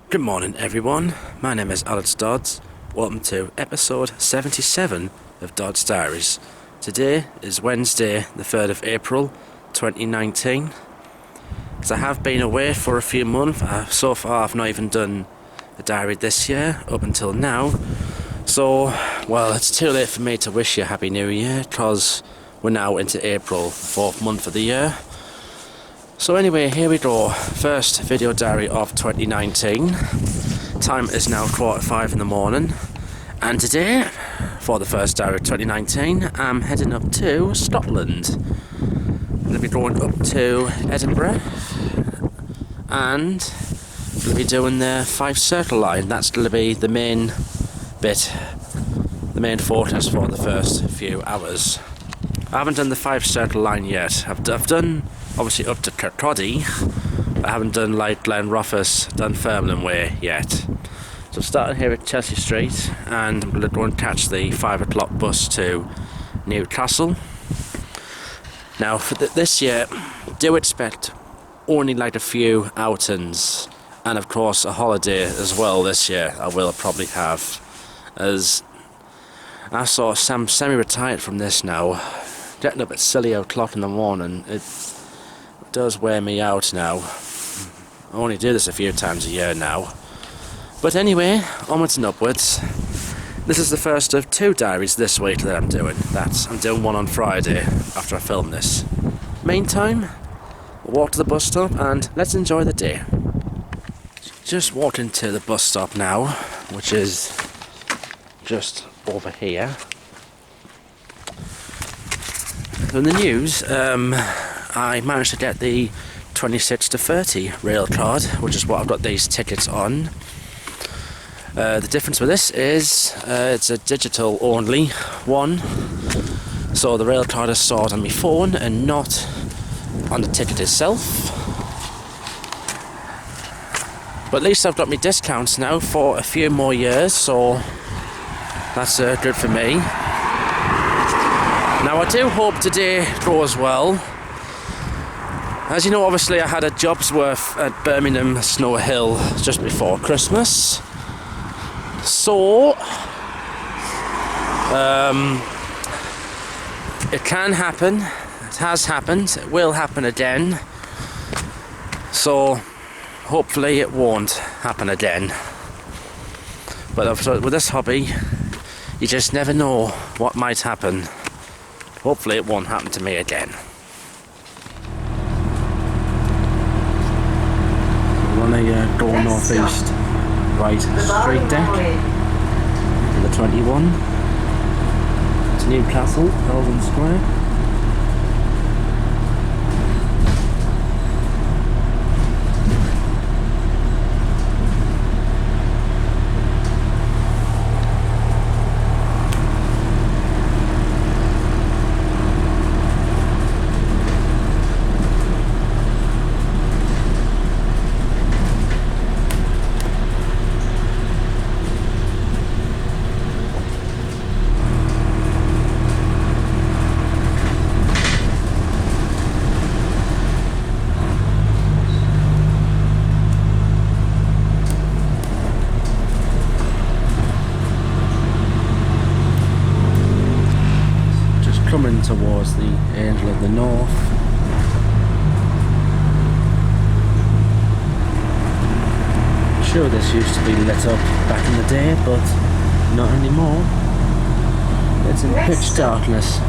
Good morning everyone, my name is Alex Dodds. Welcome to episode 77 of Dodds Diaries. Today is Wednesday the 3rd of April 2019. As I have been away for a few months, so far I've not even done a diary this year up until now. So, well, it's too late for me to wish you a Happy New Year because we're now into April, the 4th month of the year. So anyway, here we go. First video diary of 2019. Time is now 4:45 in the morning. And today, for the first diary of 2019, I'm heading up to Scotland. I'm going to be going up to Edinburgh. And I'm going to be doing the Fife Circle line. That's going to be the main bit, the main focus for the first few hours. I haven't done the Fife Circle line yet. I've done obviously up to Kirkcaldy. I haven't done like Glenrothes, Dunfermline way yet. So I'm starting here at Chelsea Street and I'm going to go and catch the 5 o'clock bus to Newcastle. Now for this year, do expect only like a few outings and of course a holiday as well this year. I will probably have, as I saw I'm semi-retired from this now. Getting up at silly o'clock in the morning, it does wear me out now. I only do this a few times a year now. But anyway, onwards and upwards. This is the first of 2 diaries this week that I'm doing. I'm doing one on Friday after I film this. Meantime, we'll walk to the bus stop and let's enjoy the day. Just walking to the bus stop now, which is just over here. So in the news, I managed to get the 26 to 30 rail card, which is what I've got these tickets on. The difference with this is it's a digital only one, so the rail card is stored on my phone and not on the ticket itself. But at least I've got my discounts now for a few more years, so that's good for me. Now I do hope today goes well. As you know, obviously I had a job's worth at Birmingham Snow Hill just before Christmas. So, it can happen, it has happened, it will happen again. So, hopefully it won't happen again. But with this hobby, you just never know what might happen. Hopefully it won't happen to me again. We want to go northeast, right straight deck to the 21 to Newcastle, Eldon Square. Coming towards the Angel of the North. I'm sure this used to be lit up back in the day, but not anymore. It's in pitch darkness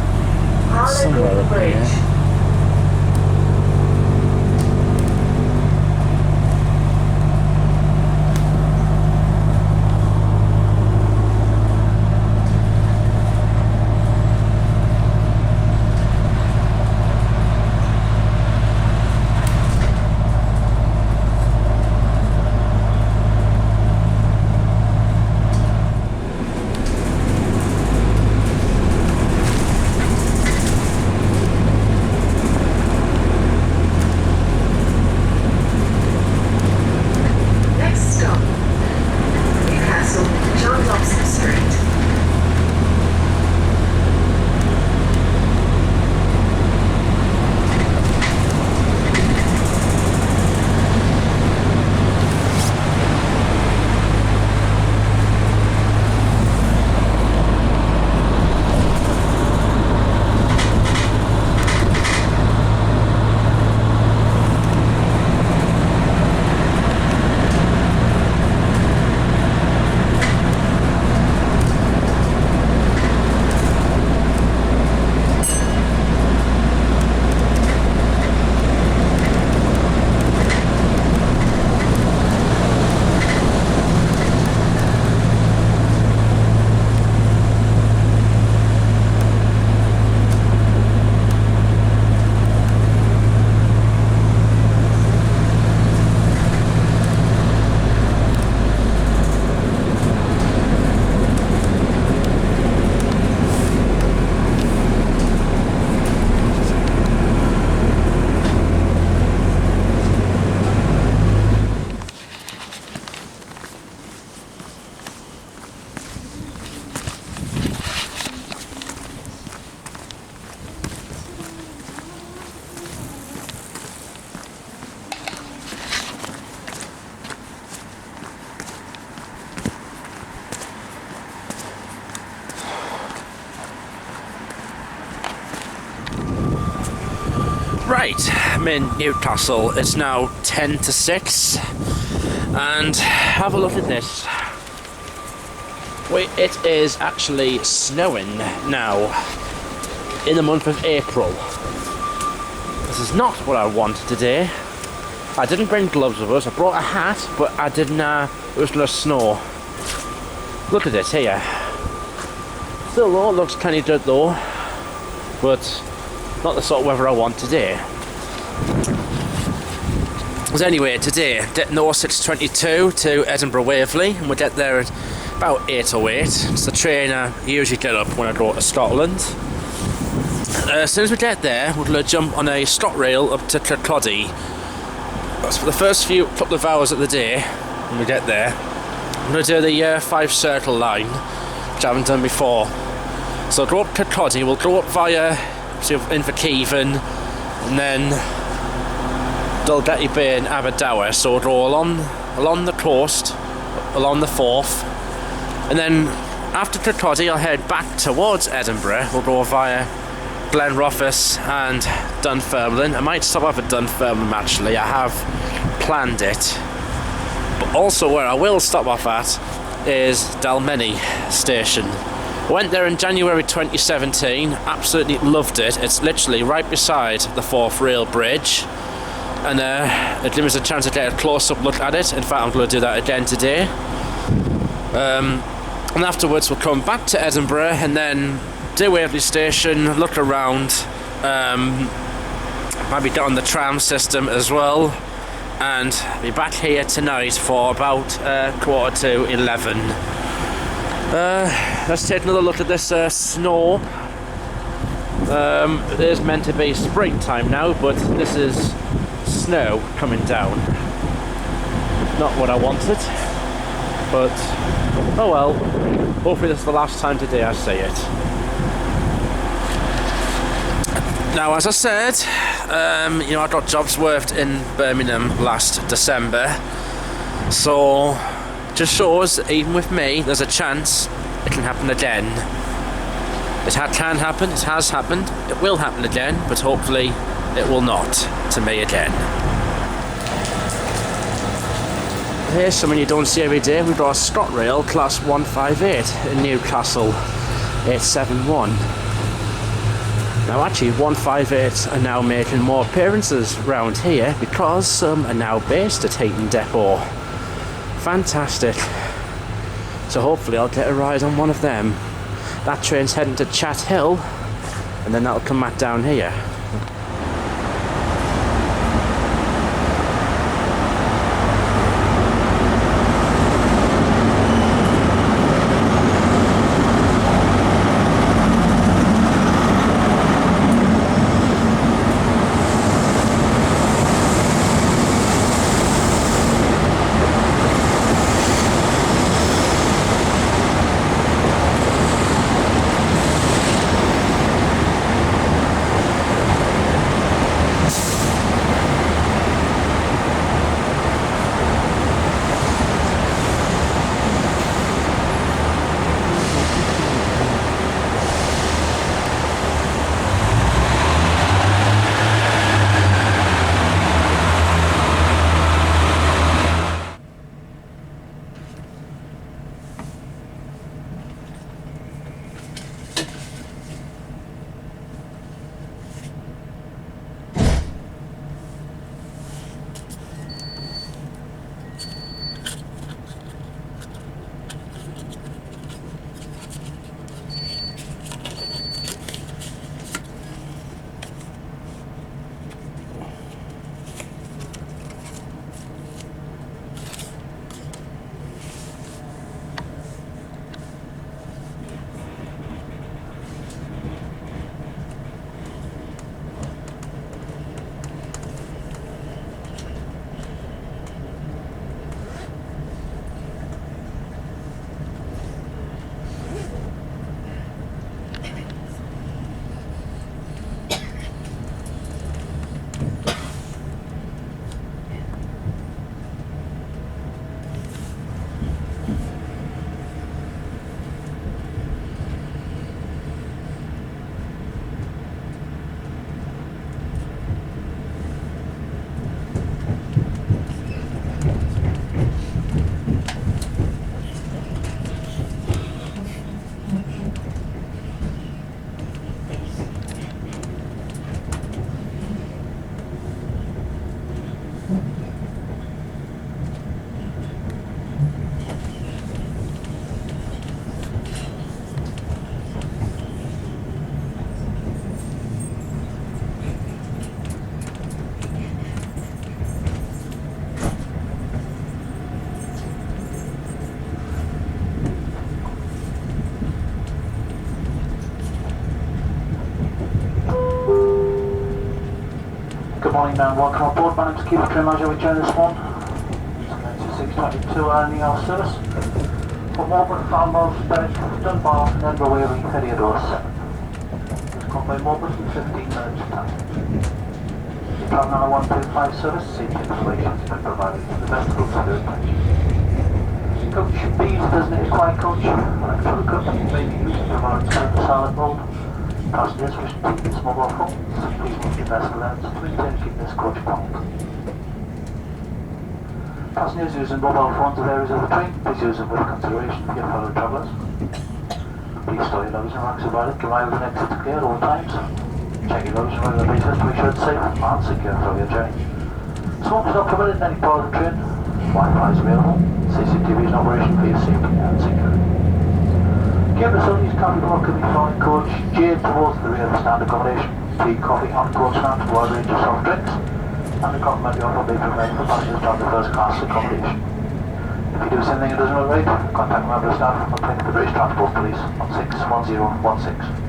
somewhere up here. Right, I'm in Newcastle. It's now 10 to 6 and have a look at this. Wait, it is actually snowing now in the month of April. This is not what I wanted today. I didn't bring gloves with us. I brought a hat, but I didn't it was going to snow. Look at it here. Still though, it looks kind of good though, but not the sort of weather I want today. So anyway, today, getting the 0622 to Edinburgh Waverley, and we'll get there at about 8:08. It's the train I usually get up when I go to Scotland. As soon as we get there, we're going to jump on a ScotRail up to Kirkcaldy. That's for the first couple of hours of the day when we get there. I'm going to do the Fife Circle line, which I haven't done before. So we'll go up Kirkcaldy, we'll go up via Inverkeven, and then Dalgety Bay and Aberdour, so we'll go along the coast, along the Forth, and then after Kirkcaldy I'll head back towards Edinburgh. We'll go via Glenrothes and Dunfermline. I might stop off at Dunfermline actually, I have planned it. But also where I will stop off at is Dalmeny station. Went there in January 2017, absolutely loved it. It's literally right beside the Forth Rail Bridge, and it gives us a chance to get a close-up look at it. In fact, I'm going to do that again today. And afterwards we'll come back to Edinburgh and then do Waverley Station, look around, maybe get on the tram system as well, and be back here tonight for about 11:15. Let's take another look at this snow. It is meant to be springtime now, but this is snow coming down. Not what I wanted, but oh well. Hopefully this is the last time today I see it. Now, as I said, I got jobs worked in Birmingham last December, so just shows that even with me, there's a chance it can happen again. It can happen, it has happened, it will happen again, but hopefully it will not to me again. Here's something you don't see every day. We've got a ScotRail Class 158 in Newcastle, 871. Now actually 158s are now making more appearances round here because some are now based at Heaton Depot. Fantastic. So hopefully I'll get a ride on one of them. That train's heading to Chat Hill and then that'll come back down here. morning and welcome on board. My name's Keith Trimage. We join this morning. It's 622 earning our service. For Morpeth, Falmouth, Berwick, Dunbar, and Edinburgh Waverley, ferry at 07. Just come by Morpeth in 15 minutes time. You're travelling on a 125 service, safety information has been provided. The best routes are good, thank you. Coach B is a designated quiet coach. Electrical equipment may be used to provide the solid mode. Passengers wish to take this mobile phone, so please move your vessel lens to maintain keeping this coach calm. Passengers using mobile phones at areas of the train, please use them with consideration for your fellow travellers. Please store your luggage and racks about it, arrive and exit clear at all times. Check your luggage on a regular basis to make sure it's safe and secure throughout your journey. Smoke is not permitted in any part of the train. Wi-Fi is available. CCTV is in operation for your safety and security. Care facilities can be located in following coach J towards the rear of the stand accommodation. Tea, coffee, on coach stand, a wide range of soft drinks, and the complimentary offer may be provided for passengers on the first class accommodation. If you do something that doesn't look right, contact a member of staff or contact the British Transport Police on 61016.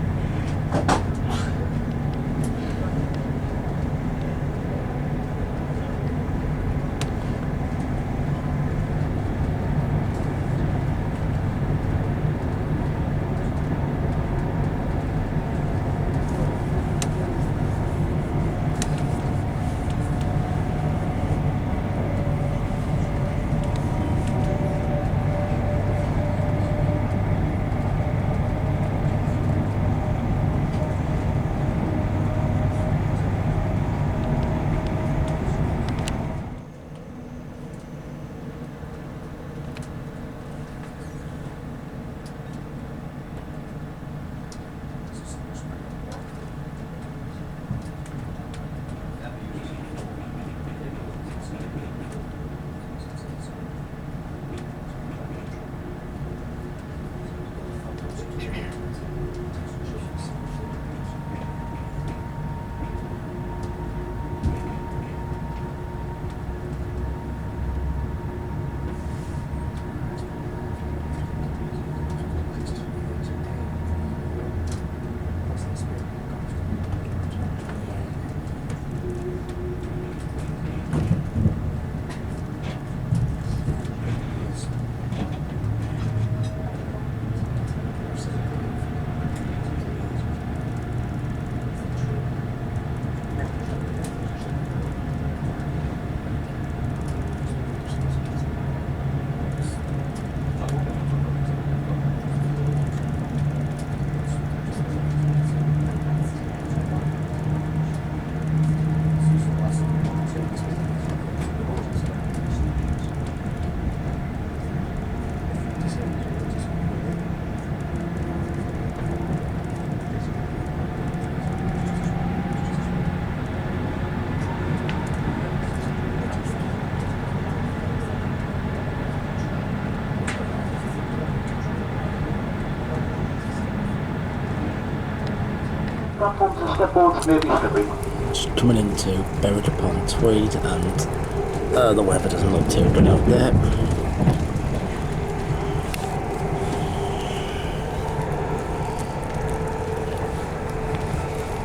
Just coming into Berwick-upon-Tweed, and the weather doesn't look too good out there.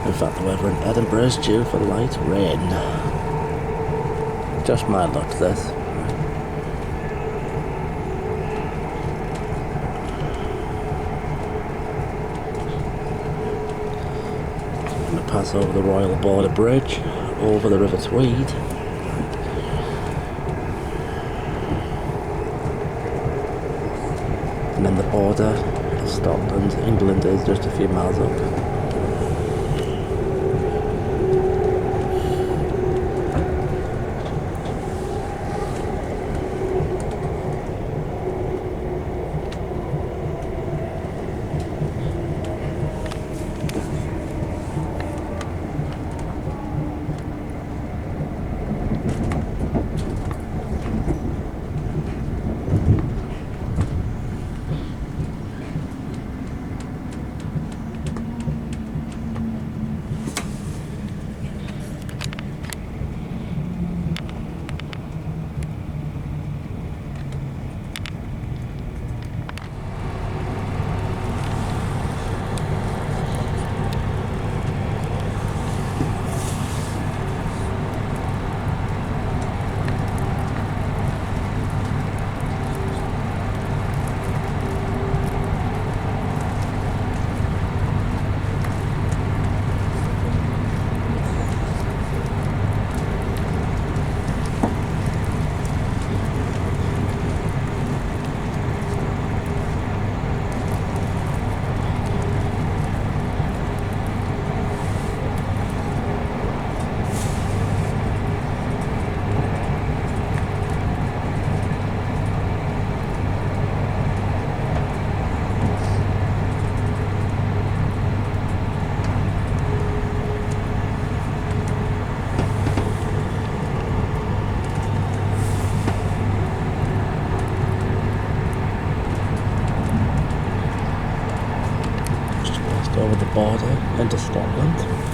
In fact, the weather in Edinburgh is due for light rain. Just my luck, this. Pass over the Royal Border Bridge, over the River Tweed. And then the border of Scotland, England is just a few miles up. just over the border into Scotland.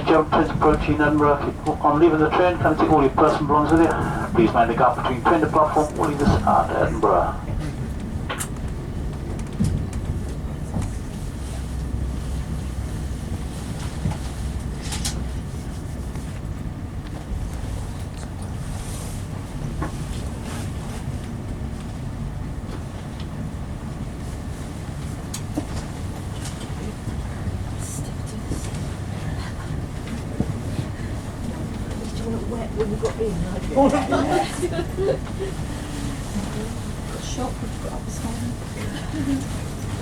job trains approaching Edinburgh. On leaving the train, can I take all your personal belongings with you? Please mind the gap between train and platform. We'll leave this at Edinburgh. When you got in, got shot, got up this morning.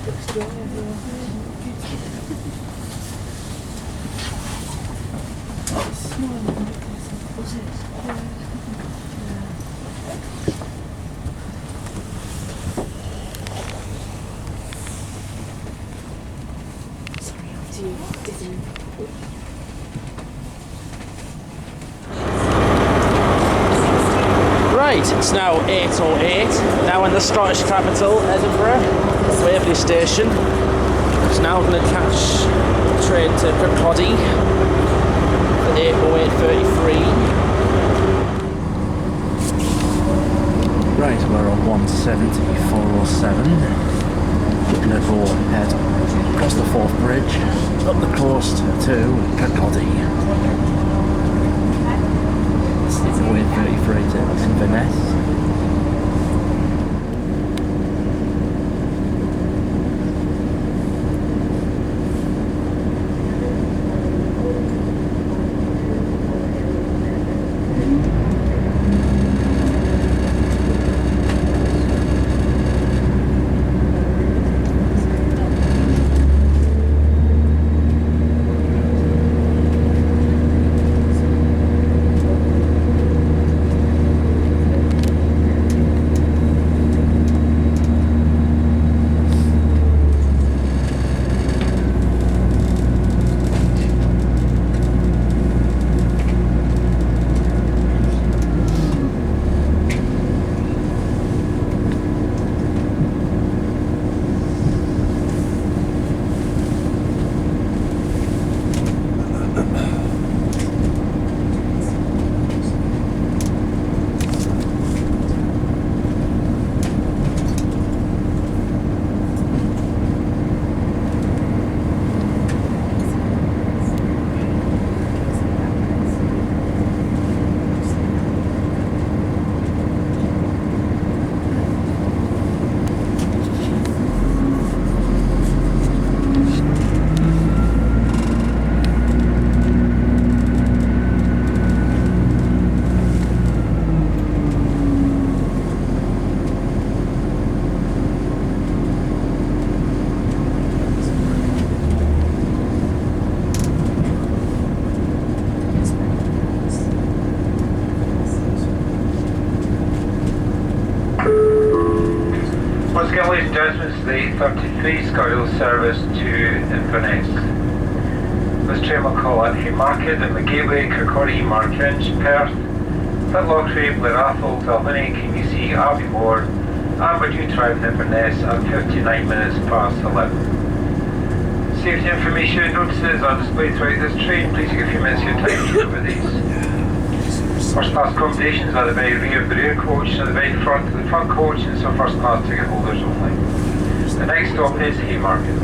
Looks dry everywhere. Oh, it's smaller than Newcastle. Was it? Sorry, I'm too dizzy. Right, it's now 8:08, now in the Scottish capital, Edinburgh, Waverley Station. It's now going to catch the train to Kirkcaldy at 8:08:33. Right, we're on 170/407. Looking at go head across the Forth Bridge, up the coast to Kirkcaldy. 8:33 to Inverness. Ladies and gentlemen, the 8:33 scheduled service to Inverness. This train will call at Haymarket, Edinburgh Gateway, Kirkcaldy, Markinch, Perth, Pitlochry, Glenrothes, Dalmeny, Kingussie, Abbeymoor, and we're due to arrive in Inverness at 59 minutes past 11. Safety information notices are displayed throughout this train. Please take a few minutes of your time to cover these. First class accommodations are the very rear of the rear coach and the very front of the front coach, and some first class ticket holders only. The next stop is Haymarket.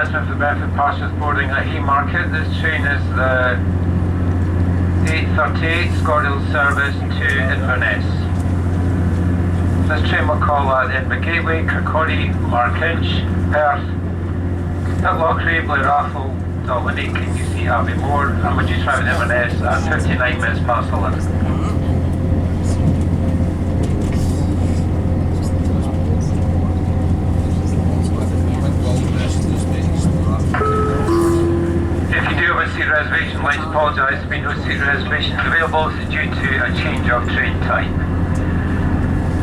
For the benefit of passengers boarding at Haymarket, this train is the 8:38 scheduled service to Inverness. This train will call at Edinburgh Gateway, Kirkcaldy, Markinch, Perth, Pitlochry, Glenrothes, Dalmeny, Kingussie, Abbeymoor, and we're due to arrive in Inverness at 59 minutes past 11. reservation. I'd like to apologise, there have been no seat reservations available due to a change of train time.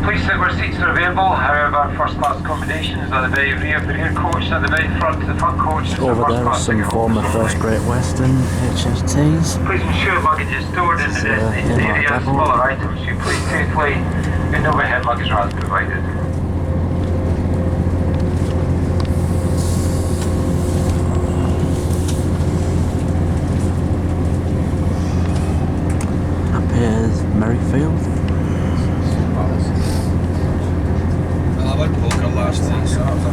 Please sit where seats are available, however, first class accommodation is at the very rear of the rear coach, at the very front of the front coach. Over there is some former First Great Western HSTs. Please ensure luggage is stored in the designated area. Smaller items should place safely in overhead luggage racks provided. Up here is Merrifield. I went poker last night, so I was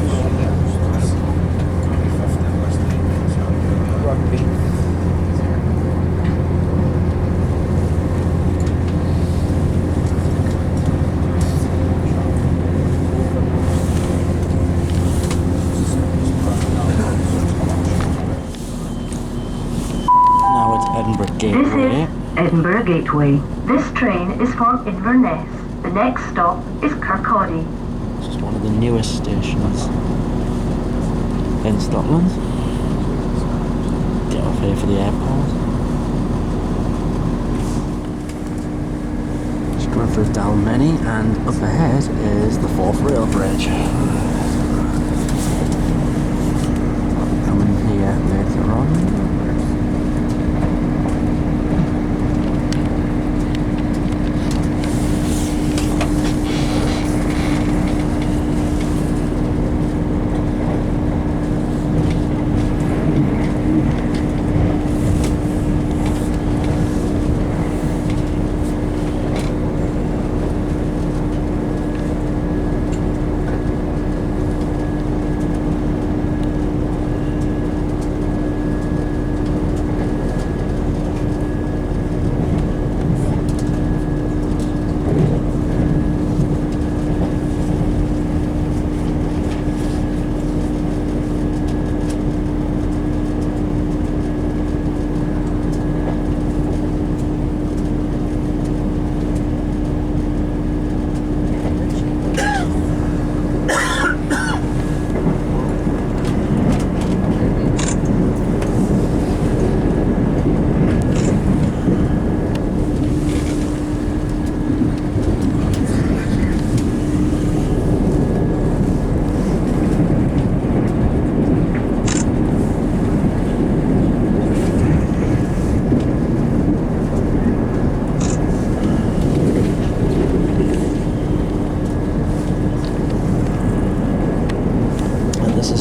rugby. Now it's Edinburgh Gateway. This is Edinburgh Gateway. This train is for Inverness. The next stop is Kirkcaldy. This is one of the newest stations in Scotland. Get off here for the airport. Just going through Dalmeny, and up ahead is the Forth Rail Bridge. I'll be coming here later on.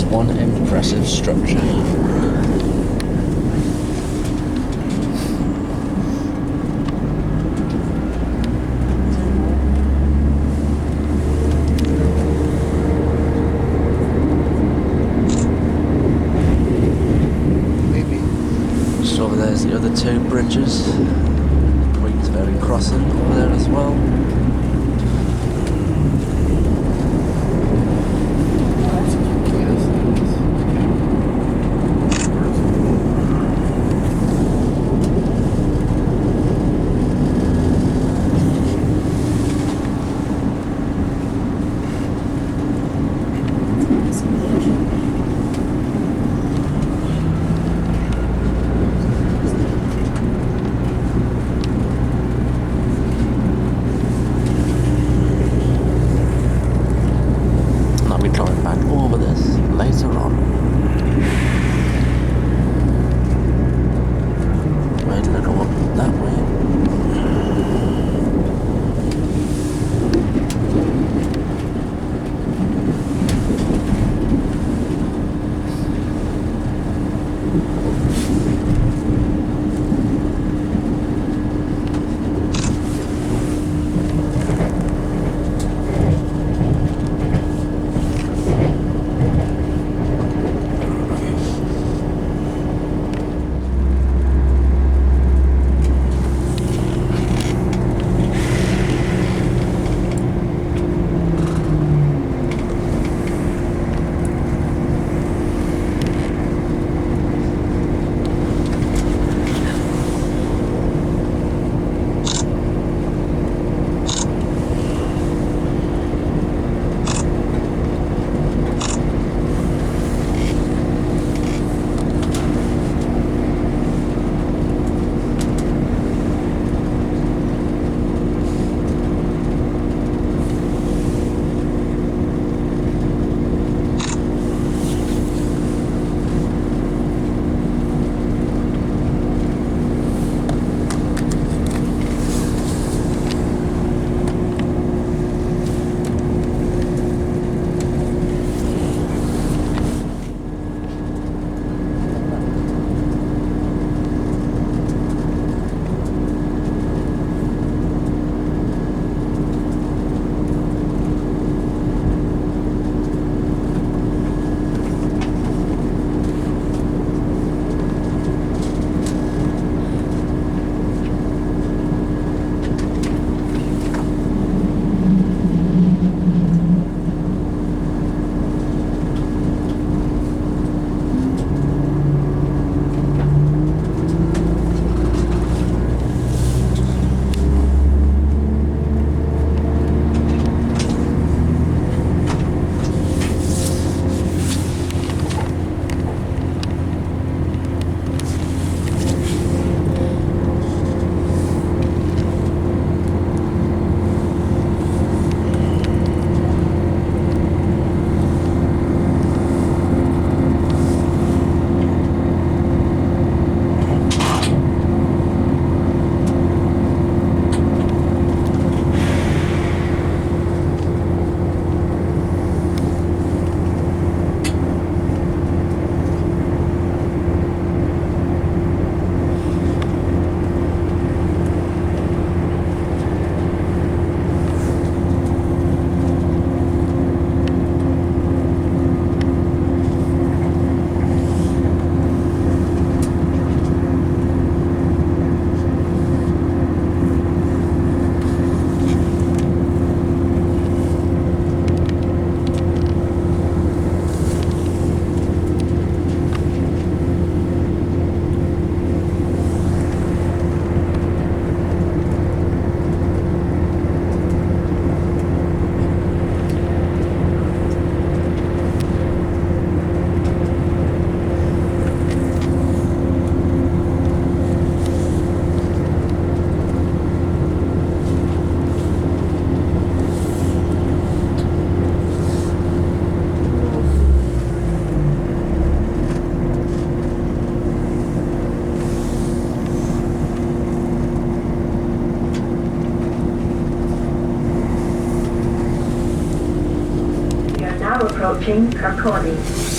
One impressive structure. Just over there's the other two bridges. Queensferty crossing over there as well. approaching Kirkcaldy.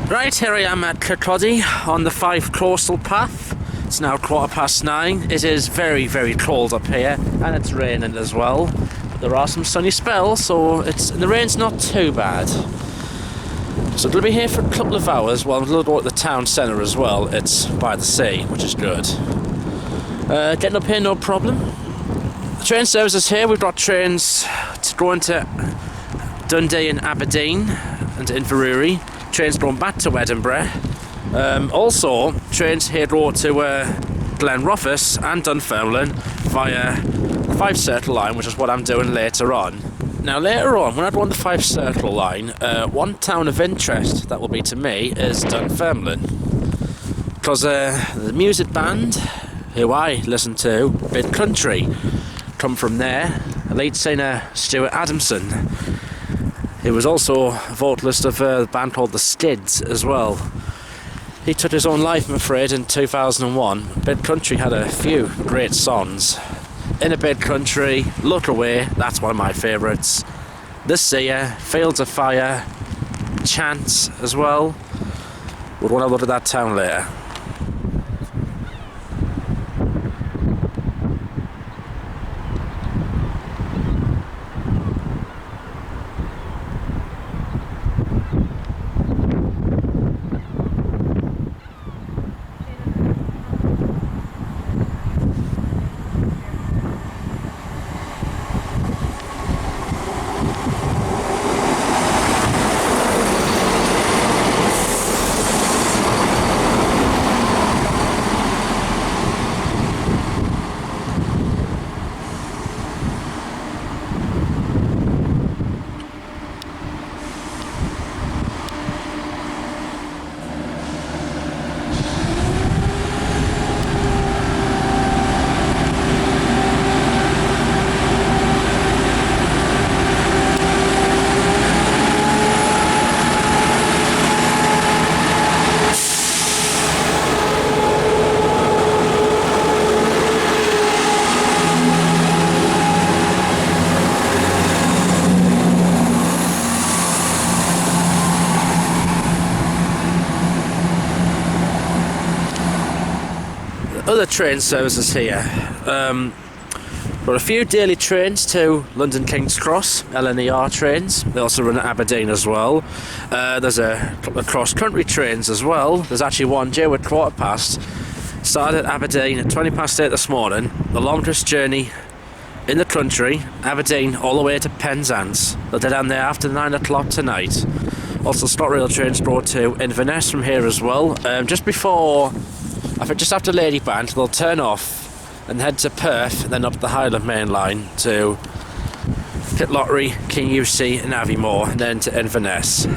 Right, here I am at Kirkcaldy on the Fife coastal path. It's now 9:15. It is very, very cold up here, and it's raining as well. But there are some sunny spells, so the rain's not too bad. So it'll be here for a couple of hours. Well, I'm a little bit at the town centre as well. It's by the sea, which is good. Getting up here, no problem. The train services here. We've got trains going to Dundee and Aberdeen and to Inverurie. Trains going back to Edinburgh. Also, trains here go to Glenrothes and Dunfermline via the Fife Circle line, which is what I'm doing later on. Now, later on, when I go on the Fife Circle line, one town of interest that will be to me is Dunfermline. Because the music band, who I listen to, Bid Country, come from there. Lead singer Stuart Adamson. He was also a vocalist of a band called The Skids as well. He took his own life, I'm afraid, in 2001. Bid Country had a few great songs. In a Bid Country, Look Away, that's one of my favourites. The Seer, Fields of Fire, Chance as well. We'll want to look at that town later. Other train services here. Got a few daily trains to London King's Cross, LNER trains. They also run at Aberdeen as well. There's a couple of cross-country trains as well. There's actually one due at 8:15. Started at Aberdeen at 8:20 this morning. The longest journey in the country, Aberdeen all the way to Penzance. They'll be down there after 9 o'clock tonight. Also, ScotRail trains go to Inverness from here as well. Just after Ladyband, they'll turn off and head to Perth, and then up the Highland Main Line to Pitlochry, King UC and Aviemore, and then to Inverness.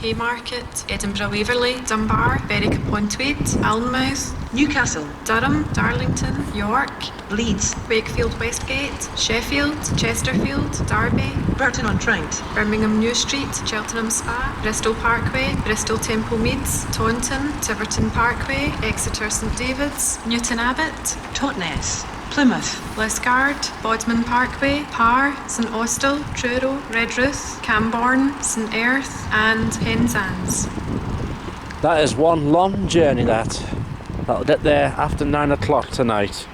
Haymarket, Edinburgh Waverley, Dunbar, Berwick-upon-Tweed, Alnmouth, Newcastle, Durham, Darlington, York, Leeds, Wakefield Westgate, Sheffield, Chesterfield, Derby, Burton-on-Trent, Birmingham New Street, Cheltenham Spa, Bristol Parkway, Bristol Temple Meads, Taunton, Tiverton Parkway, Exeter St David's, Newton Abbot, Totnes, Plymouth, Liscard, Bodmin Parkway, Parr, St Austell, Truro, Redruth, Camborne, St Erth and Penzance. That is one long journey that'll get there after 9 o'clock tonight.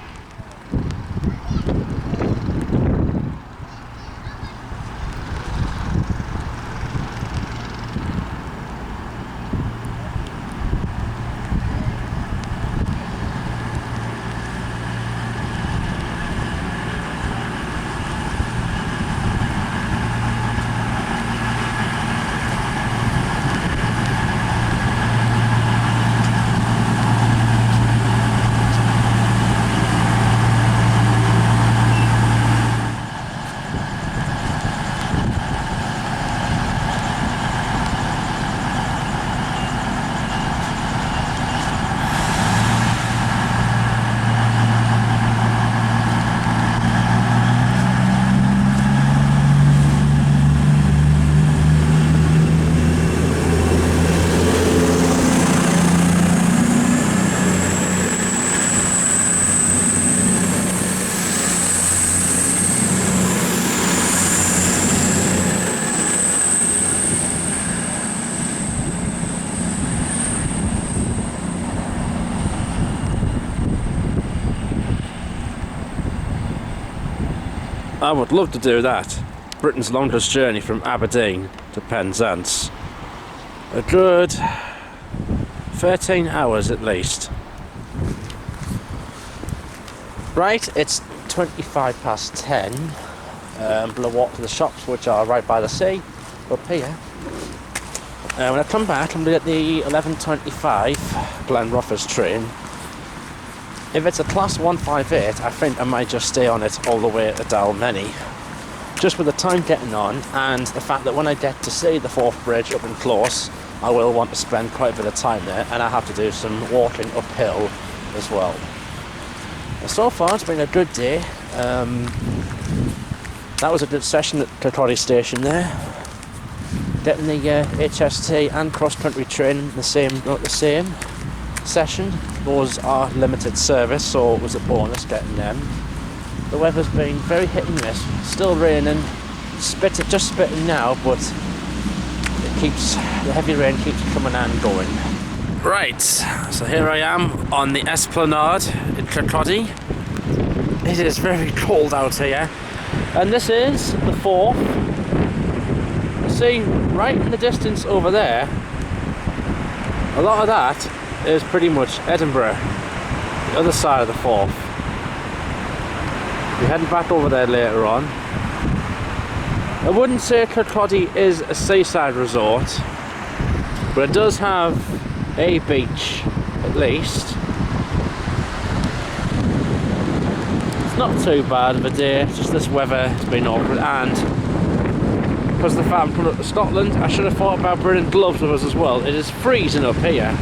I would love to do that. Britain's longest journey from Aberdeen to Penzance. A good 13 hours at least. Right, it's 25 past 10. I'm going to walk to the shops which are right by the sea, up here. When I come back, I'm going to get the 11:25 Glenrothes train. If it's a class 158, I think I might just stay on it all the way to Dalmeny. Just with the time getting on, and the fact that when I get to see the Forth Bridge up and close, I will want to spend quite a bit of time there, and I have to do some walking uphill as well. So far, it's been a good day. That was a good session at Kirkcaldy station there. Getting the HST and cross-country train the same session. Those are limited service, so it was a bonus getting them. The weather's been very hit and miss. Still raining, just spitting now, but the heavy rain keeps coming and going. Right, so here I am on the Esplanade in Kirkcaldy. It is very cold out here, and this is the Forth. See, right in the distance over there, a lot of that is pretty much Edinburgh, the other side of the Forth. We're heading back over there later on. I wouldn't say Kirkcaldy is a seaside resort, but it does have a beach, at least. It's not too bad of a day, just this weather has been awkward, and because of the fact I'm coming up to Scotland, I should have thought about bringing gloves with us as well. It is freezing up here.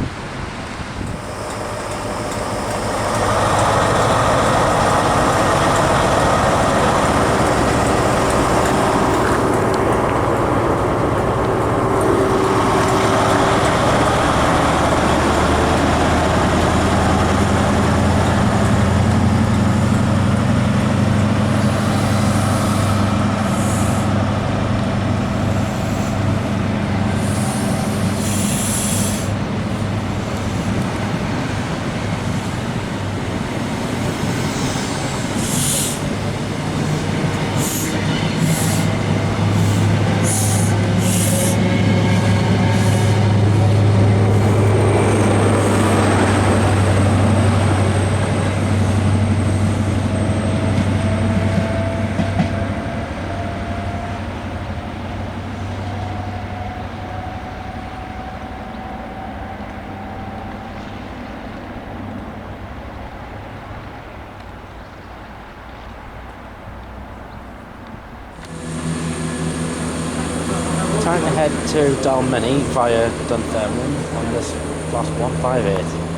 trying to head to Dalmeny via Dunfermline on this class 158.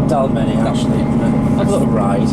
Dalmeny actually, a little ride.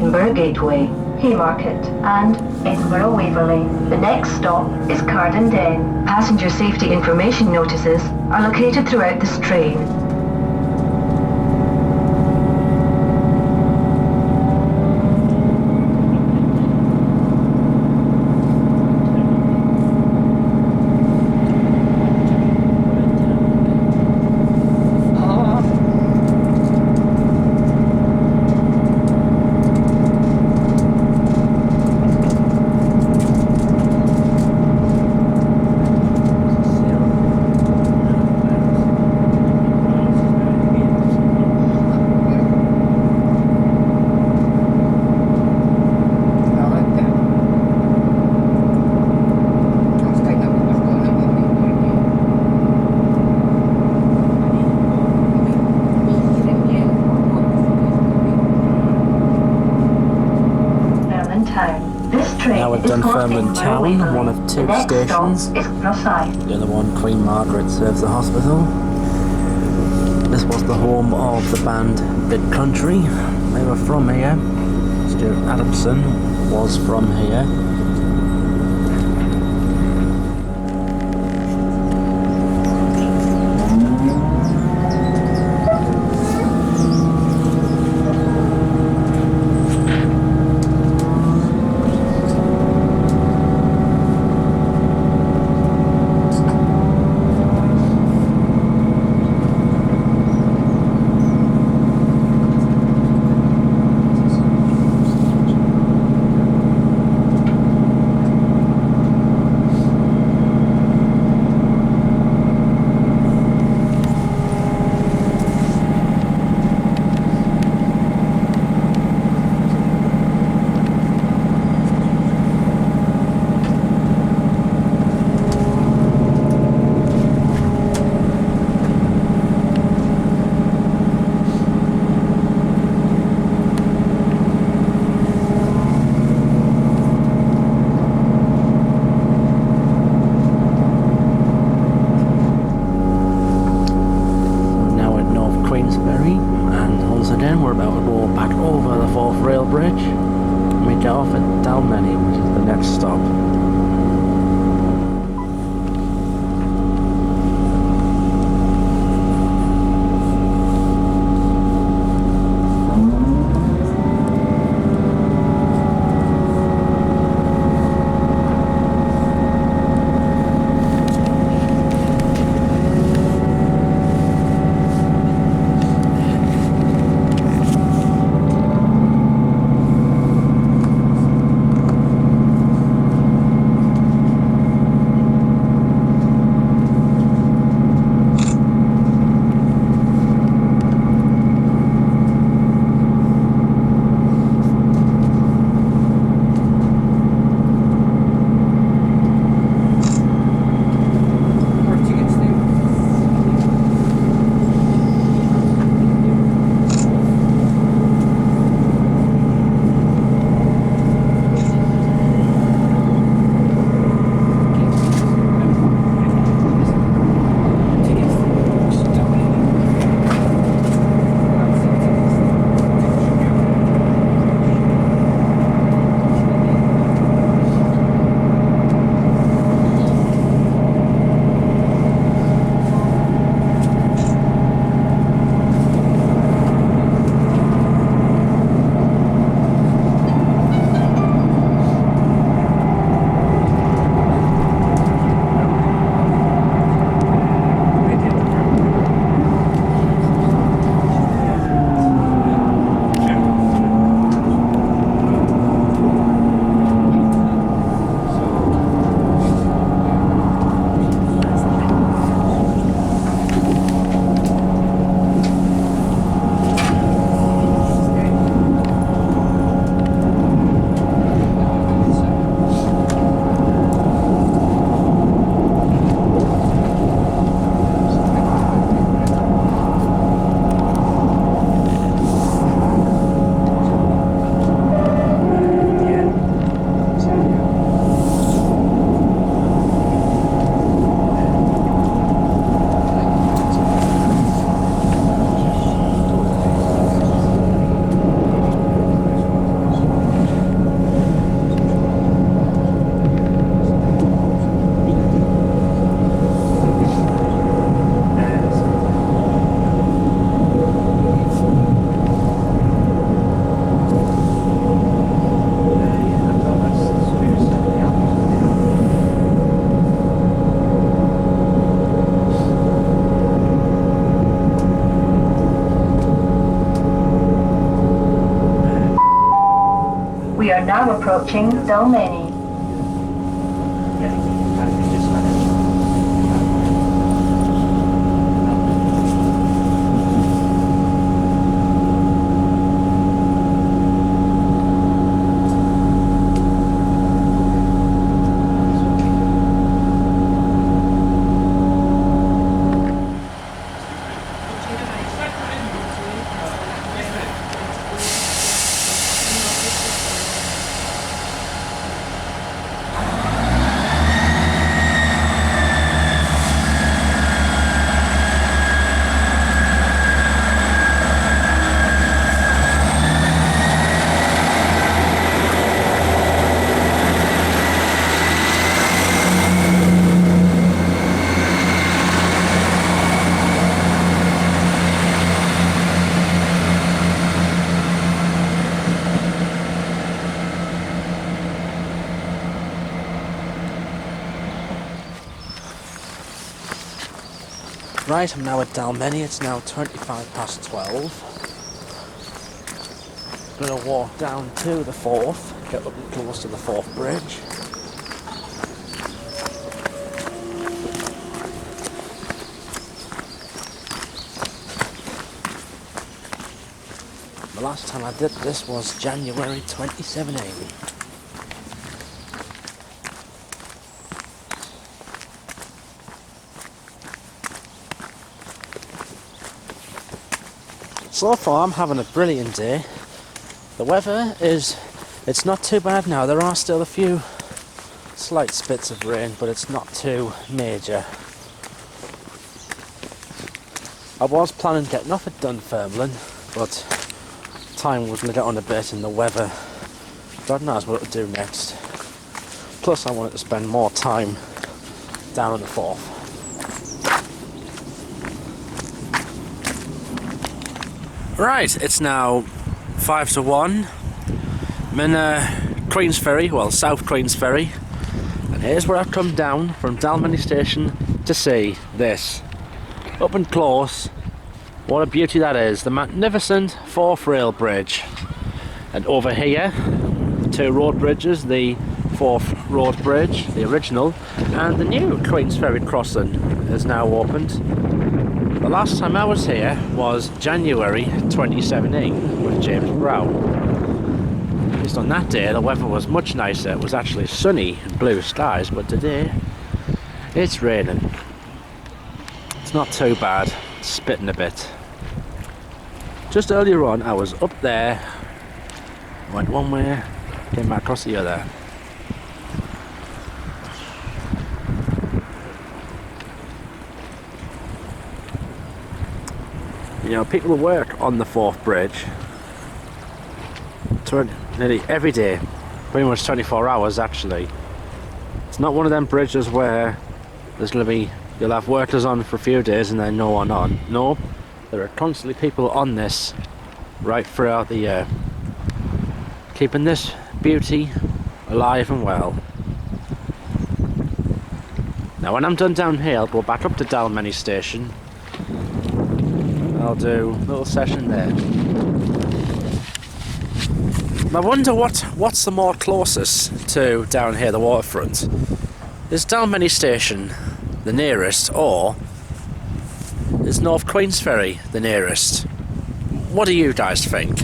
Edinburgh Gateway, Haymarket and Edinburgh Waverley. The next stop is Cardenden. Passenger safety information notices are located throughout this train. Now at Dunfermline Town, one of two stations. The other one, Queen Margaret, serves the hospital. This was the home of the band Big Country. They were from here. Stuart Adamson was from here. Camden, we're about to go back over the Forth Rail Bridge and we get off at Dalmeny, which is the next stop. We are now approaching Dalmeny. Right, I'm now at Dalmeny, it's now 12:25. I'm going to walk down to the Forth, get up close to the Forth Bridge. The last time I did this was January 2017. So far I'm having a brilliant day. The weather it's not too bad now. There are still a few slight spits of rain, but it's not too major. I was planning getting off at Dunfermline, but time was going to get on a bit and the weather. God knows what to do next. Plus I wanted to spend more time down on the Forth. Right, it's now 5 to 1. I'm in Queensferty, well, South Queensferty, and here's where I've come down from Dalmeny station to see this. Up and close, what a beauty that is, the magnificent Forth Rail Bridge. And over here, the two road bridges, the Forth Road Bridge, the original, and the new Queensferty crossing is now opened. The last time I was here was January 2017 with James Brown. At least on that day the weather was much nicer. It was actually sunny and blue skies, but today it's raining. It's not too bad, it's spitting a bit. Just earlier on I was up there, went one way, came back across the other. You know, people work on the Forth Bridge nearly every day, pretty much 24 hours actually. It's not one of them bridges where there's going to be, you'll have workers on for a few days and then no one on. No, there are constantly people on this right throughout the year, keeping this beauty alive and well. Now when I'm done down here, I'll go back up to Dalmeny station. I'll do a little session there. I wonder what's the more closest to down here, the waterfront. Is Dalmeny station the nearest, or is North Queensferty the nearest? What do you guys think?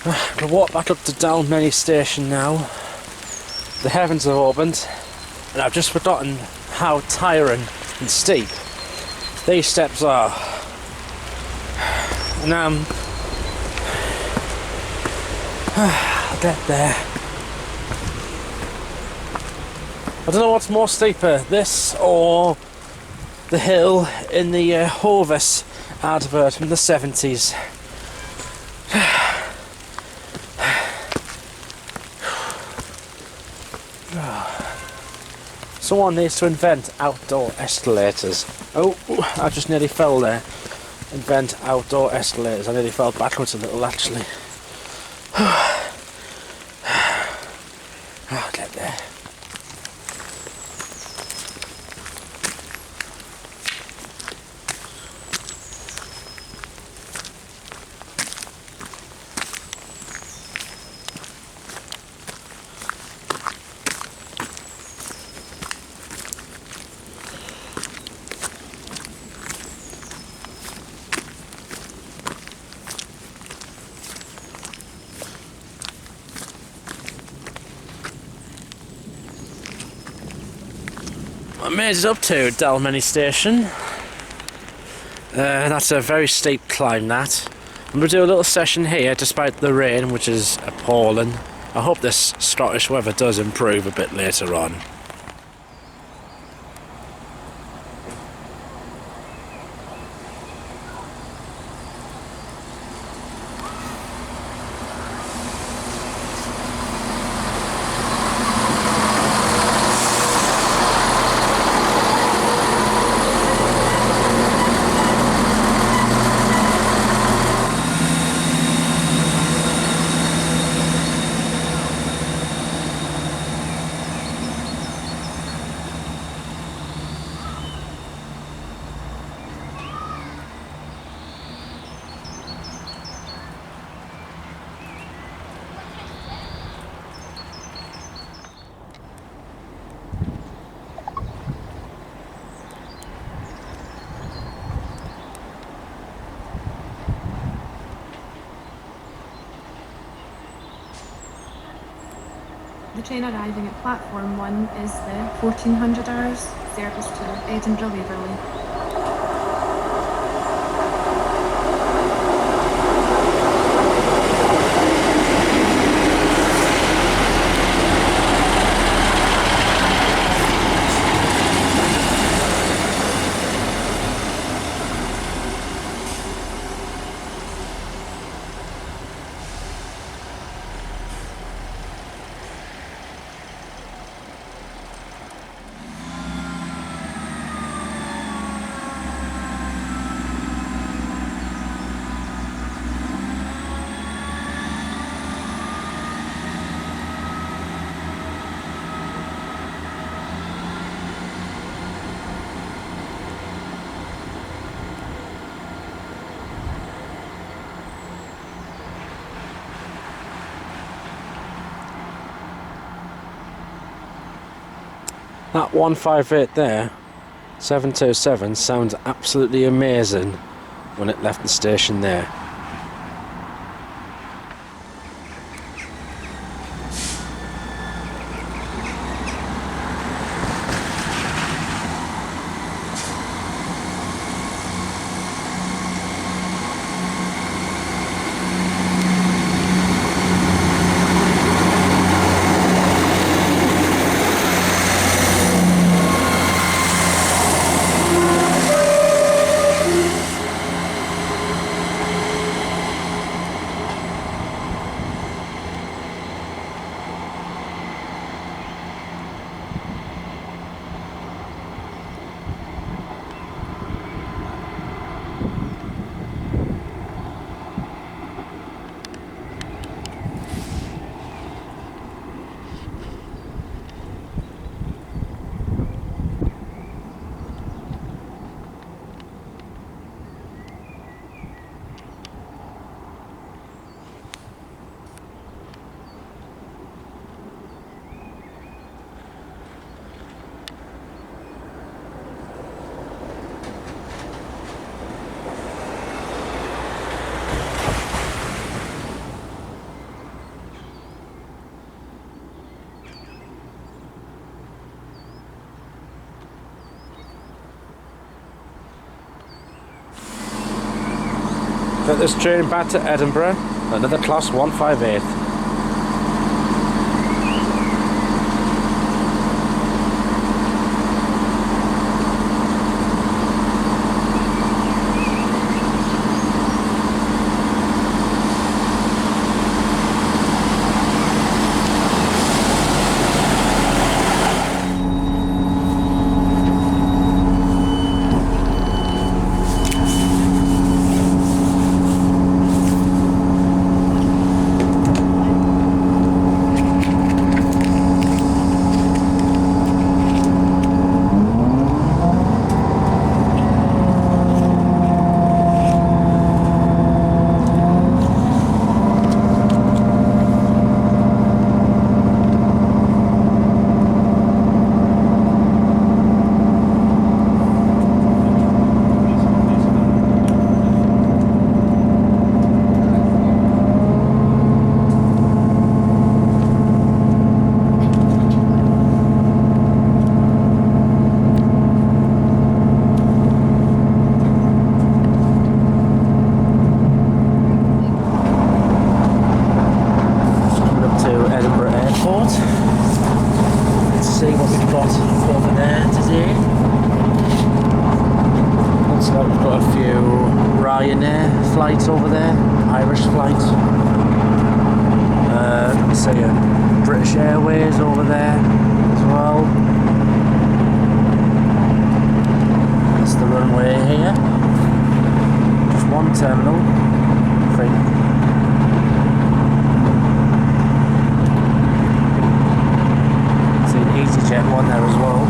I'm going to walk back up to Dalmeny station now. The heavens have opened and I've just forgotten how tiring and steep these steps are. And I'll get there. I don't know what's more steeper, this or the hill in the Hovis advert from the 70s. Someone needs to invent outdoor escalators. Oh, I just nearly fell there. Invent outdoor escalators. I nearly fell backwards a little actually. I'll get there. I made it up to Dalmeny station. That's a very steep climb, that. I'm going to do a little session here despite the rain, which is appalling. I hope this Scottish weather does improve a bit later on. The train arriving at platform 1 is the 1400 hours service to Edinburgh Waverley. That 158 there, 727, sounds absolutely amazing when it left the station there. Got this train back to Edinburgh, another class 158. Looks like we've got a few Ryanair flights over there, Irish flights. See British Airways over there as well. That's the runway here. Just one terminal, I think. See an EasyJet one there as well.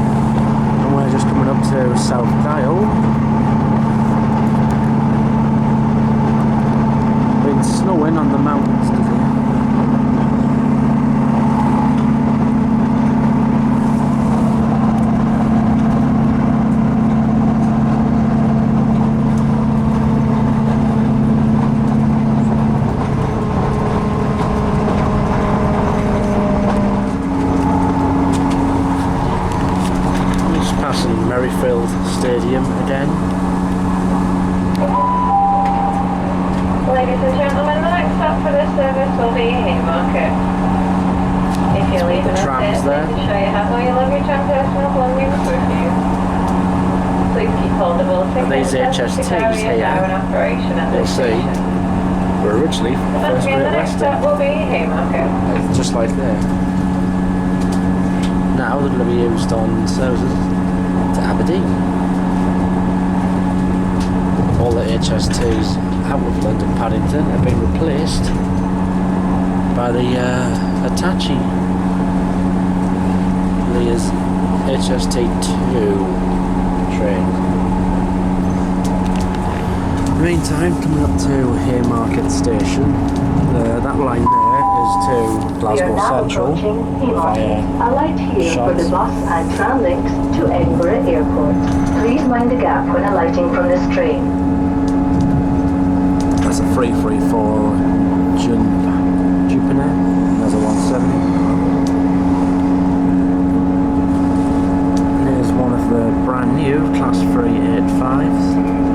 And we're just coming up to South Dial. Been snowing on the mountains today. Stadium again. Ladies and gentlemen, the next stop for this service will be Haymarket. If you're leaving us here, to show you how your luggage and personal belongings with you. Please keep hold of all tickets. These HSTs here, you'll see, were originally first Great Western. The next stop will be Haymarket. Just like there. Now they're going to be used on services to Aberdeen. All the HSTs out of London Paddington have been replaced by the Hitachi Lear's HST2 train. In the meantime, coming up to Haymarket Station, that line there is to Glasgow Central via Alight here for the bus and tram links to Edinburgh Airport. Please mind the gap when alighting from this train. That's a 334 Jupiter. There's a 170. And here's one of the brand new Class 385s.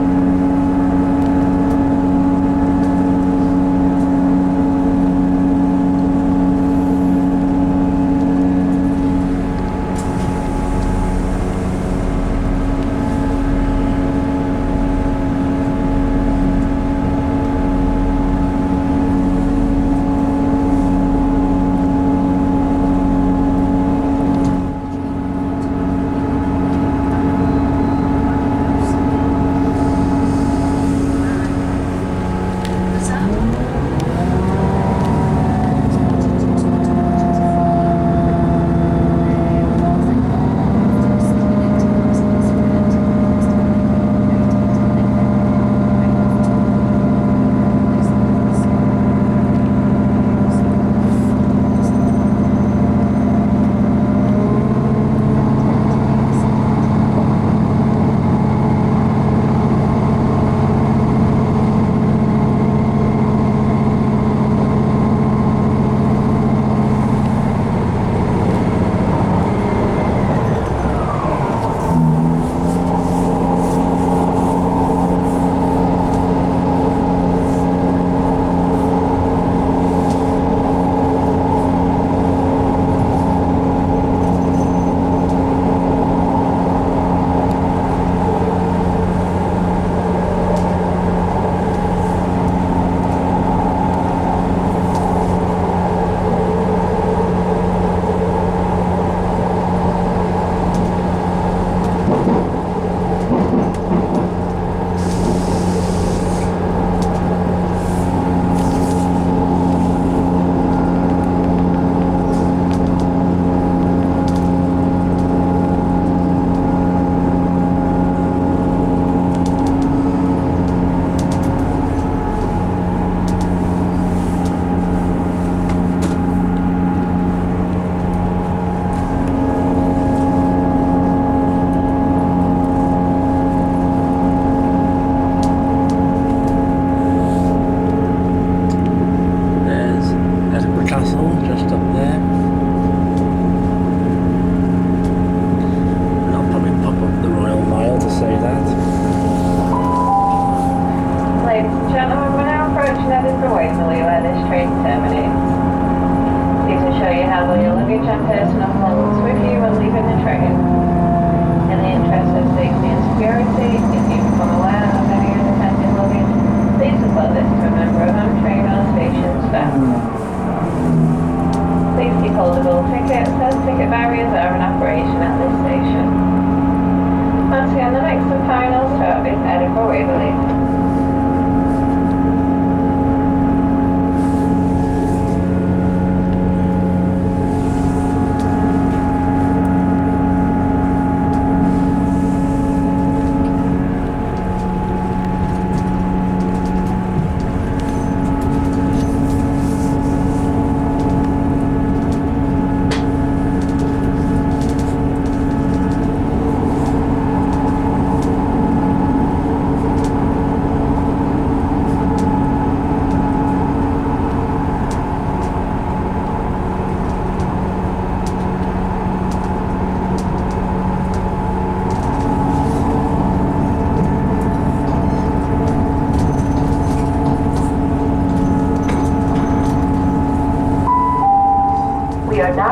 Security, if you become aware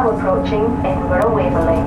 Now approaching Edinburgh Waverley.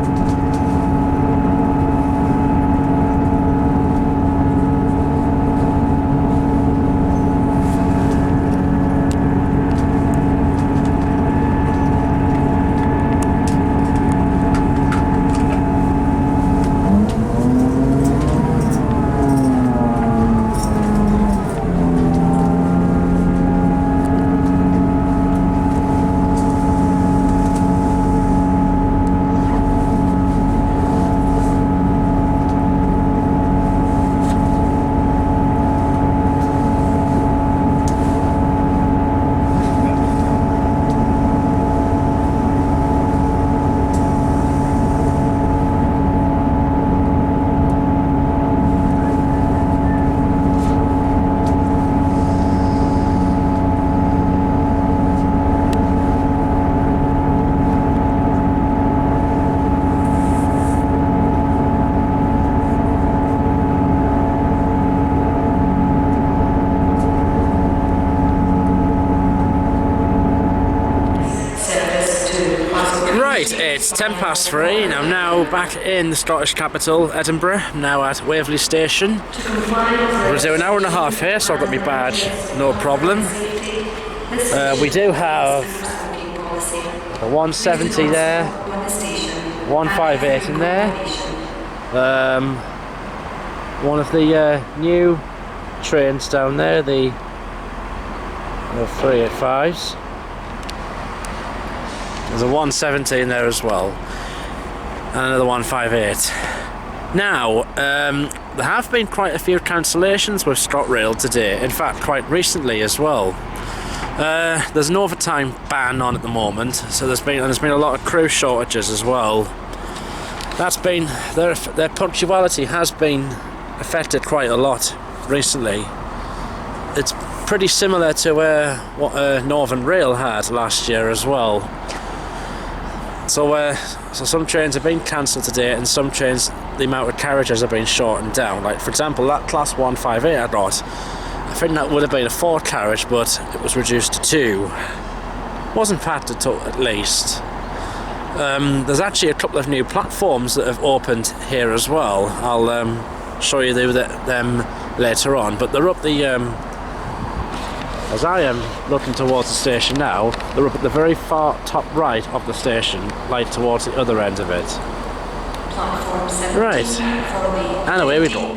It's 3:10 and I'm now back in the Scottish capital, Edinburgh. I'm now at Waverley Station. We'll do an hour and a half here, so I've got my badge, no problem. We do have a 170 there, 158 in there, one of the new trains down there, the 385s. There's a 170 in there as well, and another 158. Now, there have been quite a few cancellations with ScotRail today, in fact quite recently as well. There's an overtime ban on at the moment, so there's been a lot of crew shortages as well. That's been, their punctuality has been affected quite a lot recently. It's pretty similar to what Northern Rail had last year as well. So some trains have been cancelled today, and some trains, the amount of carriages have been shortened down. Like, for example, that class 158 I got, I think that would have been a 4 carriage, but it was reduced to 2. Wasn't packed at least. There's actually a couple of new platforms that have opened here as well. I'll show you them later on, but they're up the as I am looking towards the station now, they're up at the very far top right of the station, like towards the other end of it. Right, and away we go.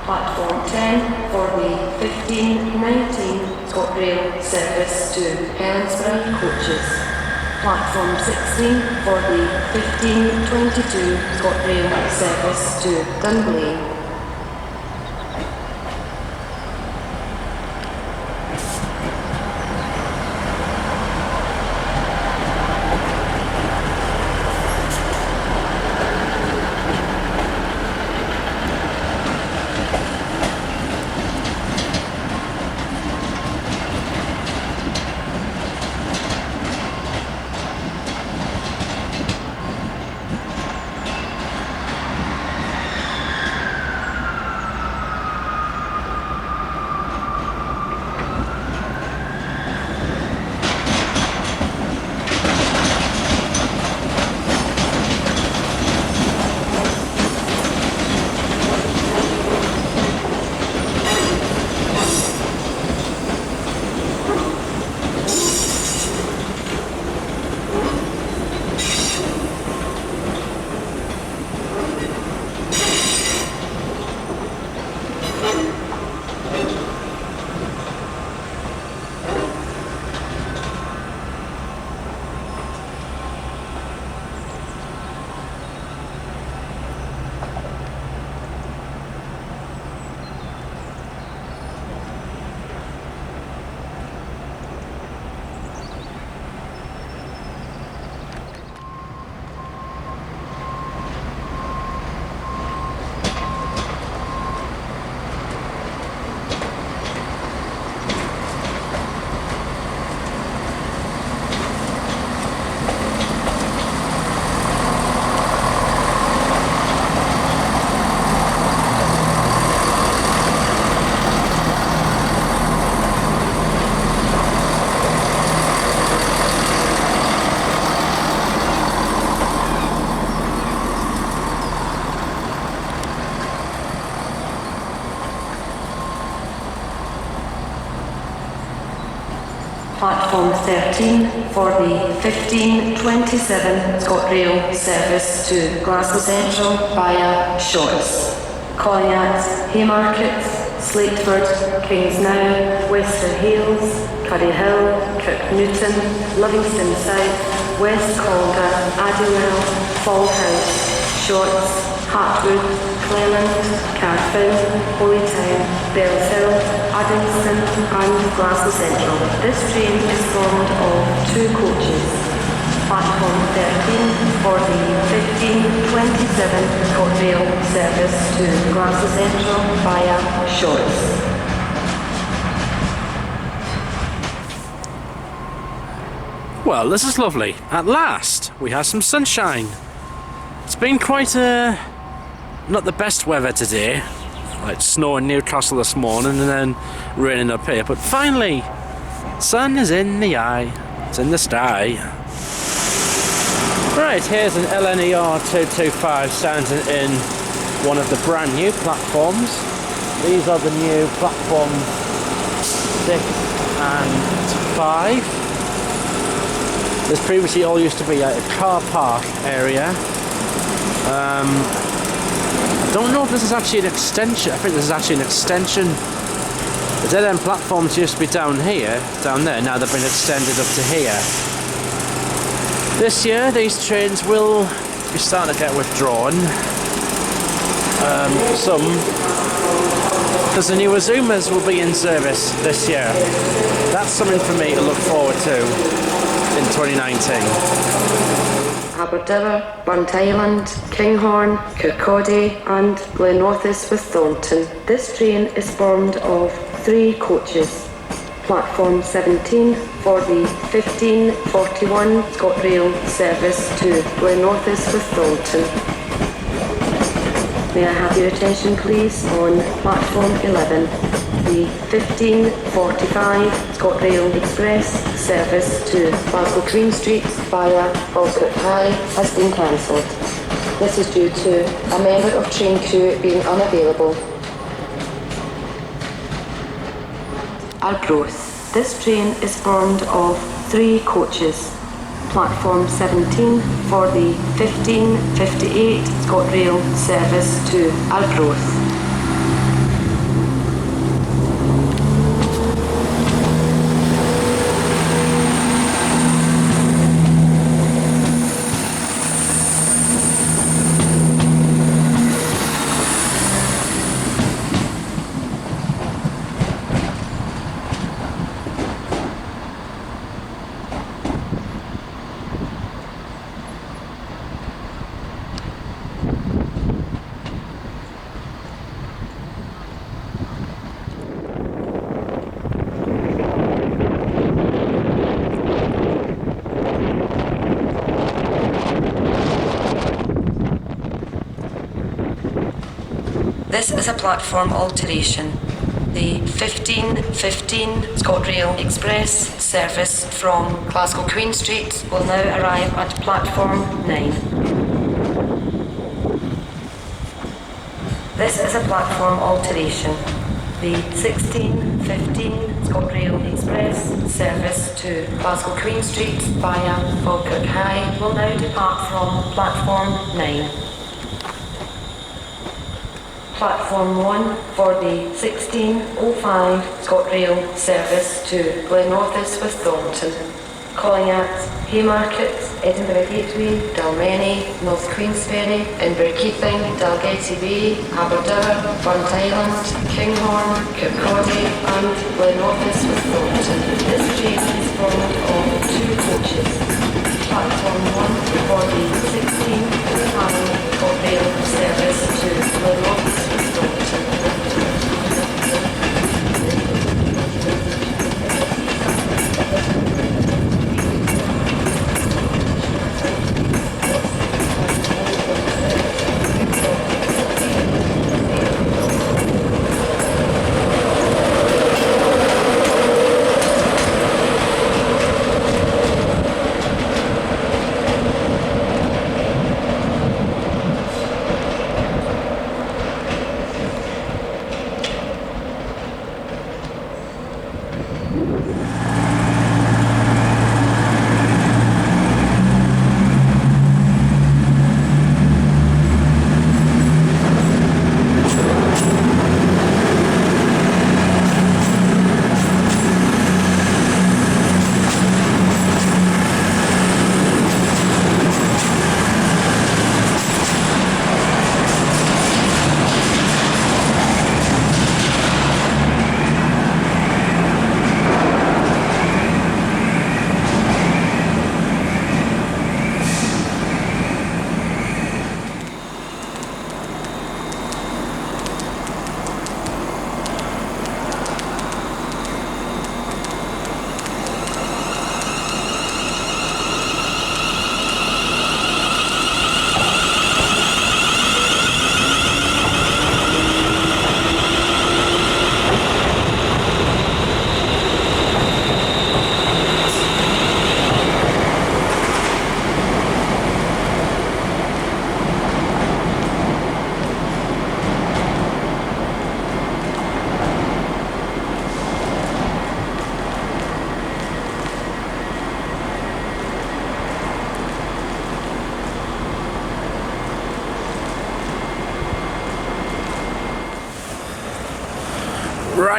Platform 10 for the 1519 ScotRail service to Helensbury coaches. Platform 16 for the 1522 ScotRail service to Dunfermline. Platform 13 for the 1527 ScotRail service to Glasgow Central via Shorts. Calling at Haymarket, Slateford, Kingsnow, Wester Hales, Curry Hill, Kirknewton, Livingston South, West Calder, Addywell, Fallhouse, Shorts, Hartwood, Cleland, Carfin, Holytown, Bellshill, Adamston and Glasgow Central. This train is formed of 2 coaches. Platform 13 for the 1527 ScotRail service to Glasgow Central via Shorts. Well, this is lovely. At last, we have some sunshine. It's been quite not the best weather today. Like snow in Newcastle this morning and then raining up here. But finally, sun is in the eye. It's in the sky. Right, here's an LNER 225 standing in one of the brand new platforms. These are the new platforms 6 and 5. This previously all used to be a car park area. I don't know if this is actually an extension. I think this is actually an extension. The dead end platforms used to be down there, now they've been extended up to here. This year these trains will be starting to get withdrawn. Some, because the new Azumas will be in service this year. That's something for me to look forward to in 2019. Aberdour, Burntisland, Kinghorn, Kirkcaldy and Glenrothes with Thornton. This train is formed of 3 coaches. Platform 17 for the 1541 ScotRail service to Glenrothes with Thornton. May I have your attention please on platform 11. The 1545 ScotRail Express service to Glasgow Queen Street via Falkirk High has been cancelled. This is due to a member of train crew being unavailable. Arbroath. This train is formed of 3 coaches. Platform 17 for the 1558 ScotRail service to Arbroath. This is a platform alteration. The 1515 ScotRail Express service from Glasgow Queen Street will now arrive at platform 9. This is a platform alteration. The 1615 ScotRail Express service to Glasgow Queen Street via Falkirk High will now depart from platform 9. Platform 1 for the 1605 ScotRail service to Glenrothes with Thornton. Calling at Haymarket, Edinburgh Gateway, Dalmeny, North Queensferty, Inverkeithing, Dalgety Bay, Aberdour, Burntisland, Kinghorn, Kirkcaldy and Glenrothes with Thornton. This train is formed of 2 coaches. Platform 1 for the 1605 ScotRail service to Glenrothes with Thornton.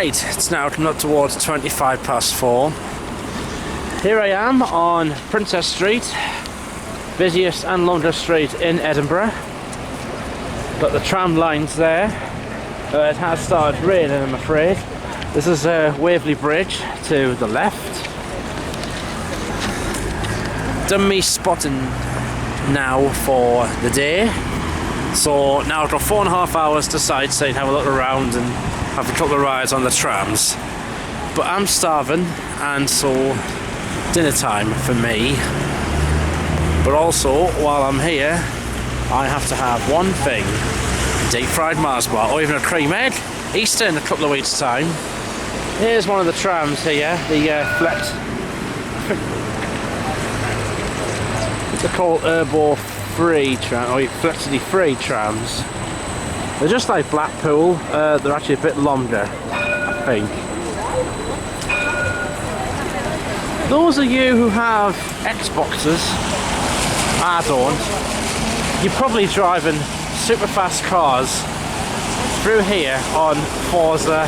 Right, it's now coming up towards 4:25. Here I am on Princess Street, busiest and longest street in Edinburgh. Got the tram lines there. It has started raining, I'm afraid. This is Waverley Bridge to the left. Done me spotting now for the day. So now I've got 4.5 hours to sightsee, have a look around and have a couple of rides on the trams. But I'm starving, and so dinner time for me. But also, while I'm here, I have to have one thing: deep fried Mars bar, or even a cream egg. Easter in a couple of weeks' time. Here's one of the trams here, the they're called Urbo-free tram, or flexity-free trams. They're just like Blackpool, they're actually a bit longer, I think. Those of you who have Xboxes, I don't, you're probably driving super fast cars through here on Forza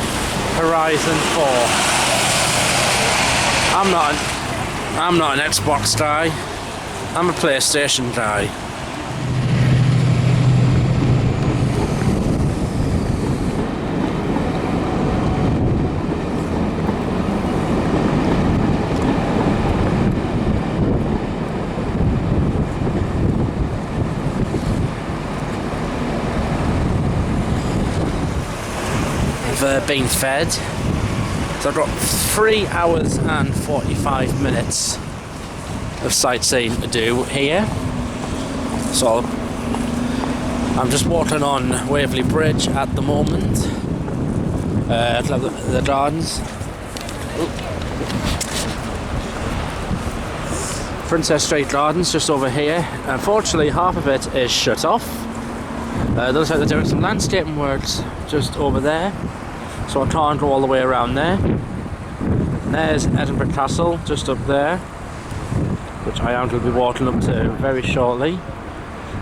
Horizon 4. I'm not an Xbox guy, I'm a PlayStation guy. Been fed, so I've got 3 hours and 45 minutes of sightseeing to do here. So I'm just walking on Waverley Bridge at the moment. The gardens. Princess Street Gardens just over here. Unfortunately, half of it is shut off. Looks like they're doing some landscaping works just over there. So I can't go all the way around there. There's Edinburgh Castle just up there, which I am going to be walking up to very shortly.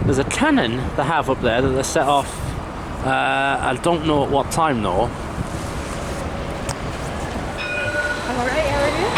There's a cannon they have up there that they set off, I don't know at what time though. I'm alright, how are you?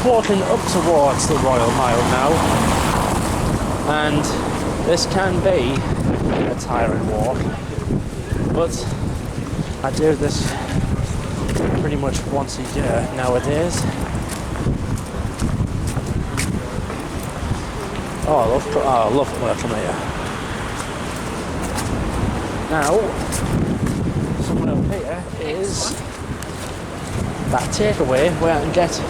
Walking up towards the Royal Mile now, and this can be a tiring walk, but I do this pretty much once a year nowadays. Oh, I love working here. Now, somewhere up here is that takeaway where I can get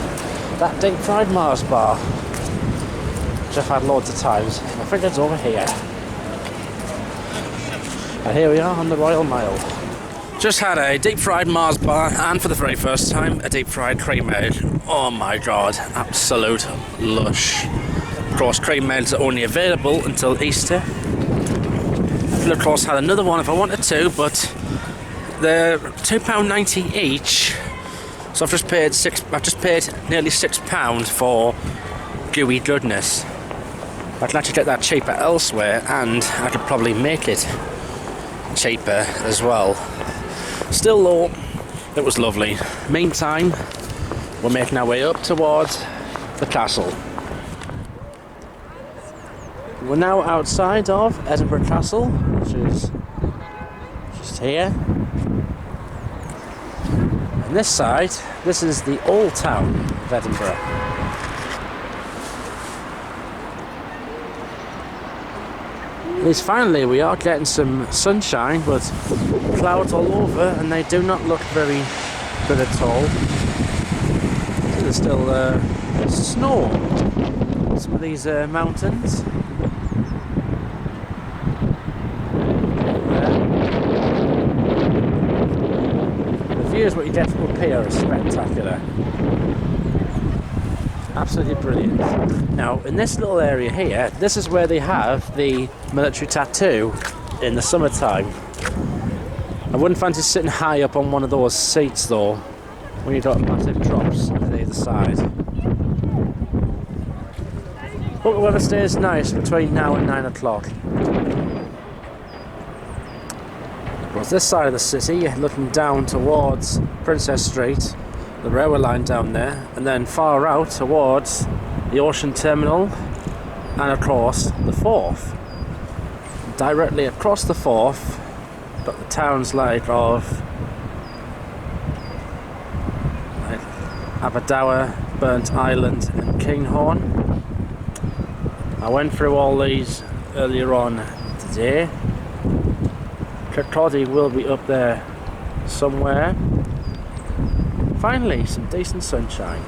that deep fried Mars bar, which I've had loads of times. I think it's over here. And here we are on the Royal Mile. Just had a deep fried Mars bar, and for the very first time, a deep fried cream egg. Oh my god, absolute lush. Of course, cream eggs are only available until Easter. I could of course had another one if I wanted to, but they're £2.90 each. So I've just paid nearly £6 for gooey goodness. I can actually get that cheaper elsewhere, and I could probably make it cheaper as well. Still though, It was lovely. Meantime, we're making our way up towards the castle. We're now outside of Edinburgh Castle, which is just here. And this side, this is the old town of Edinburgh. At least finally we are getting some sunshine, but clouds all over, and they do not look very good at all. There's still snow on some of these mountains. The views what you get from up here is spectacular. Absolutely brilliant. Now, in this little area here, this is where they have the military tattoo in the summertime. I wouldn't fancy sitting high up on one of those seats though, when you've got massive drops on either side. But the weather stays nice between now and 9 o'clock. Across this side of the city, looking down towards Princess Street, the railway line down there, and then far out towards the ocean terminal and across the Forth. Directly across the Forth, got the towns like Aberdour, Burnt Island and Kinghorn. I went through all these earlier on today. Kirkcaldy will be up there somewhere. Finally, some decent sunshine.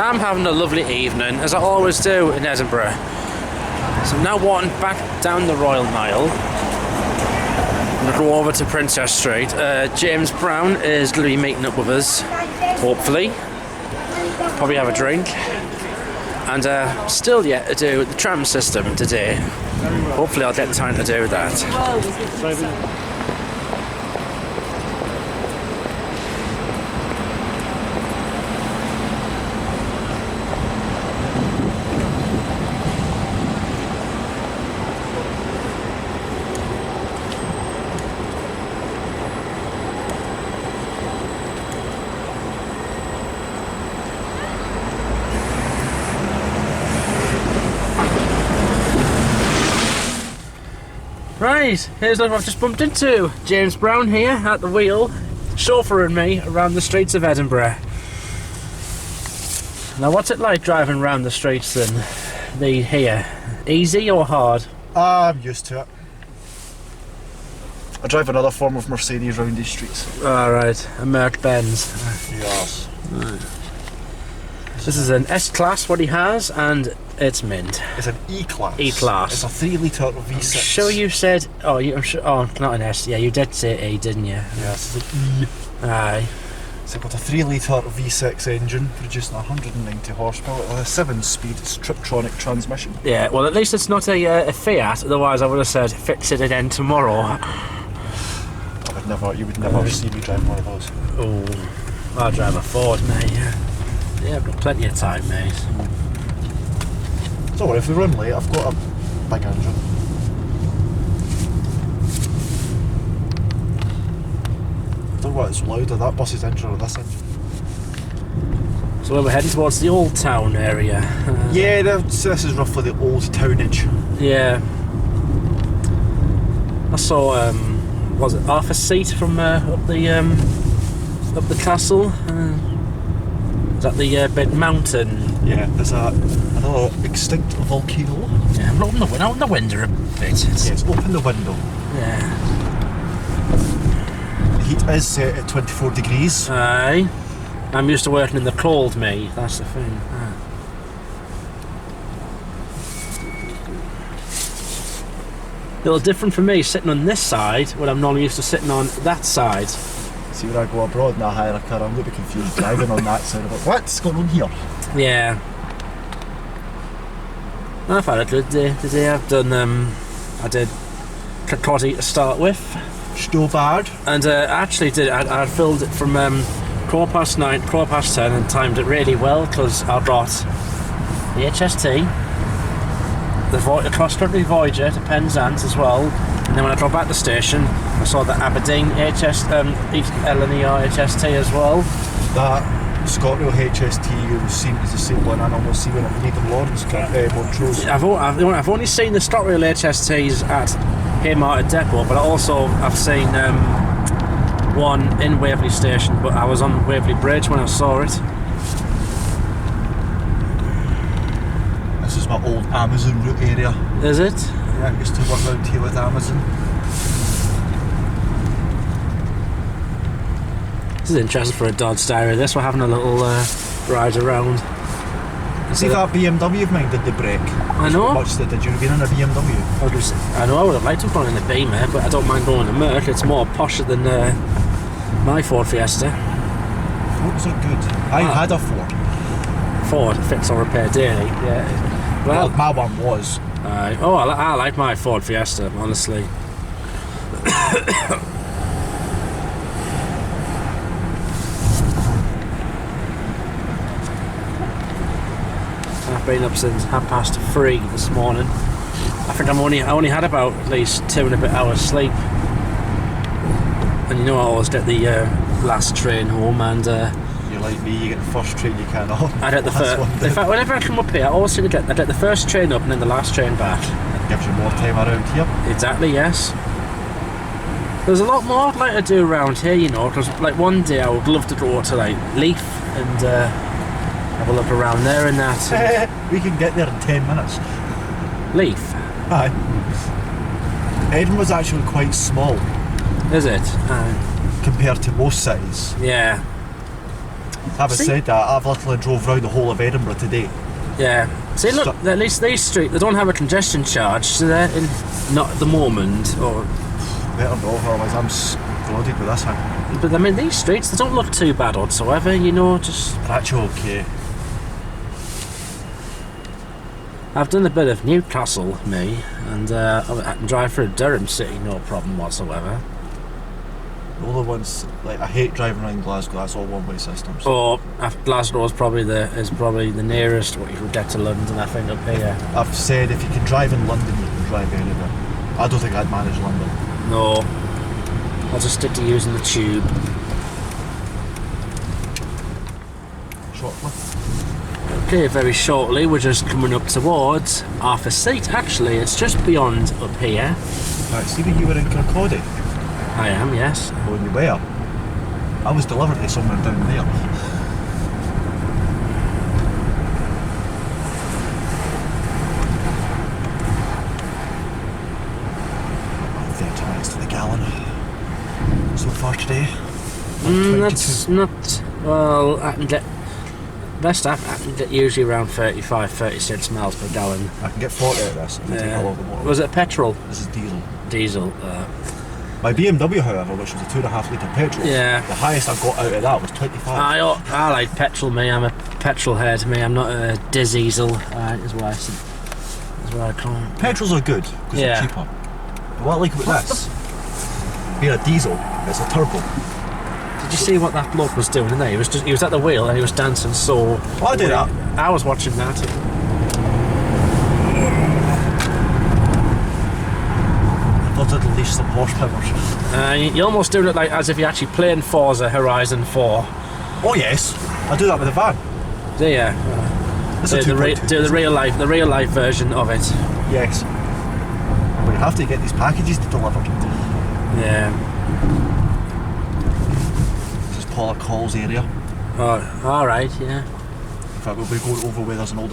I'm having a lovely evening, as I always do in Edinburgh. So I'm now walking back down the Royal Mile. I'm going to go over to Princess Street. James Brown is going to be meeting up with us, hopefully. Probably have a drink. And still yet to do the tram system today. Hopefully I'll get time to do that. Right, here's what I've just bumped into. James Brown here at the wheel, chauffeuring me around the streets of Edinburgh. Now what's it like driving around the streets then, here? Easy or hard? I'm used to it. I drive another form of Mercedes around these streets. Alright, a Merc Benz. Yes. Right. This is an S-Class what he has, and it's mint. It's an E-Class. E-Class. It's a 3 litre V6. I'm sure you said, I'm sure, not an S, yeah, you did say E, didn't you? Yes, it's an E. Aye. It's got a 3 litre V6 engine producing 190 horsepower with a 7-speed Striptronic transmission. Yeah, well at least it's not a Fiat, otherwise I would have said fix it again tomorrow. You would never see me driving one of those. Oh, I'll drive a Ford, mate. Yeah, I've got plenty of time, mate. Don't worry, if we run late, I've got a big engine. I don't know what it's louder, that bus's engine or this engine. So we're heading towards the Old Town area. Yeah, this is roughly the Old Townage. Yeah. I saw, was it half a seat from up the castle? Is that the big mountain? Yeah, there's another extinct volcano. Yeah, I'm open the window a bit. Yes, open the window. Yeah. The heat is set at 24 degrees. Aye. I'm used to working in the cold, mate. That's the thing. A little different for me sitting on this side when I'm normally used to sitting on that side. See, when I go abroad and I hire a car, I'm a little bit confused driving on that side. I'm like, what's going on here? Yeah. I've had a good day today. I've done, I did Kirkcaldy to start with. Still bad. And I actually did, I filled it from 9:15, 10:15 and timed it really well because I brought the HST the cross-country Voyager to Penzance as well, and then when I drove back the station I saw the Aberdeen LNER HST as well. That ScotRail HST you was seen as the same one I normally see when I'm leaving Lawrence, Montrose. I've only seen the ScotRail HSTs at Haymarket Depot, but I've seen one in Waverley Station, but I was on Waverley Bridge when I saw it. This is my old Amazon route area. Is it? Yeah, I used to work around here with Amazon. This is interesting for a Dodds Diary. This, we're having a little ride around. See that BMW of mine, did they break? I know. How much did you have been in a BMW? I know, I would have liked to have gone in a Beamer, but I don't mind going in a Merc. It's more posher than my Ford Fiesta. Fords are good. I had a Ford. Ford fits on repair daily, yeah. Well, my one was. I like my Ford Fiesta, honestly. I've been up since 3:30 this morning. I think I only had about at least 2 and a bit hours sleep. And you know I always get the last train home, and you're like me, you get the first train you can off. I get the first. In fact, whenever I come up here, I always seem to get the first train up and then the last train back. It gives you more time around here. Exactly, yes. There's a lot more I'd like to do around here, you know, because like one day I would love to go to like Leith and have a look around there and that. And we can get there in 10 minutes. Leith? Aye. Edinburgh's actually quite small. Is it? Compared to most cities. Yeah. Having said that, I've literally drove around the whole of Edinburgh today. Yeah. See, look, at least these streets, they don't have a congestion charge, so they're not at the moment, or... Better not, otherwise I'm flooded with this thing. But I mean, these streets, they don't look too bad whatsoever, you know, just... They're actually okay. I've done a bit of Newcastle, me, and I can drive through Durham City, no problem whatsoever. The other ones, like I hate driving around Glasgow. That's all one-way systems. Oh, Glasgow is probably the nearest what you could get to London. I think up here. I've said if you can drive in London, you can drive anywhere. I don't think I'd manage London. No, I'll just stick to using the tube. Shortly. Okay, very shortly we're just coming up towards Arthur Seat. Actually, it's just beyond up here. Right, see when you were in Kirkcaldy? I am, yes. When you were? I was delivered to somewhere down there. About 30 minutes to the gallon. So far today. That's not... Well, I can get... Best I can get usually around 35-36 miles per gallon. I can get 40 out of this. Take a lot more. Was it petrol? This is diesel. Diesel. My BMW, however, which was a 2.5 litre petrol, yeah. The highest I got out of that was 25. I like petrol, me. I'm a petrol head, me. I'm not a diesel. Is what I call it. Petrols are good because they're cheaper. But what I like about this, being a diesel, it's a turbo. Did you see what that bloke was doing in there? He was at the wheel and he was dancing so... I did that. I was watching that. Did unleash some horsepower. You almost do it like as if you're actually playing Forza Horizon 4. Oh yes, I do that with a van. Do you? Do the real life version of it. Yes. But you have to get these packages delivered. Yeah. This is Paula Call's area. Oh, all right, yeah. In fact, we'll be going over where there's an old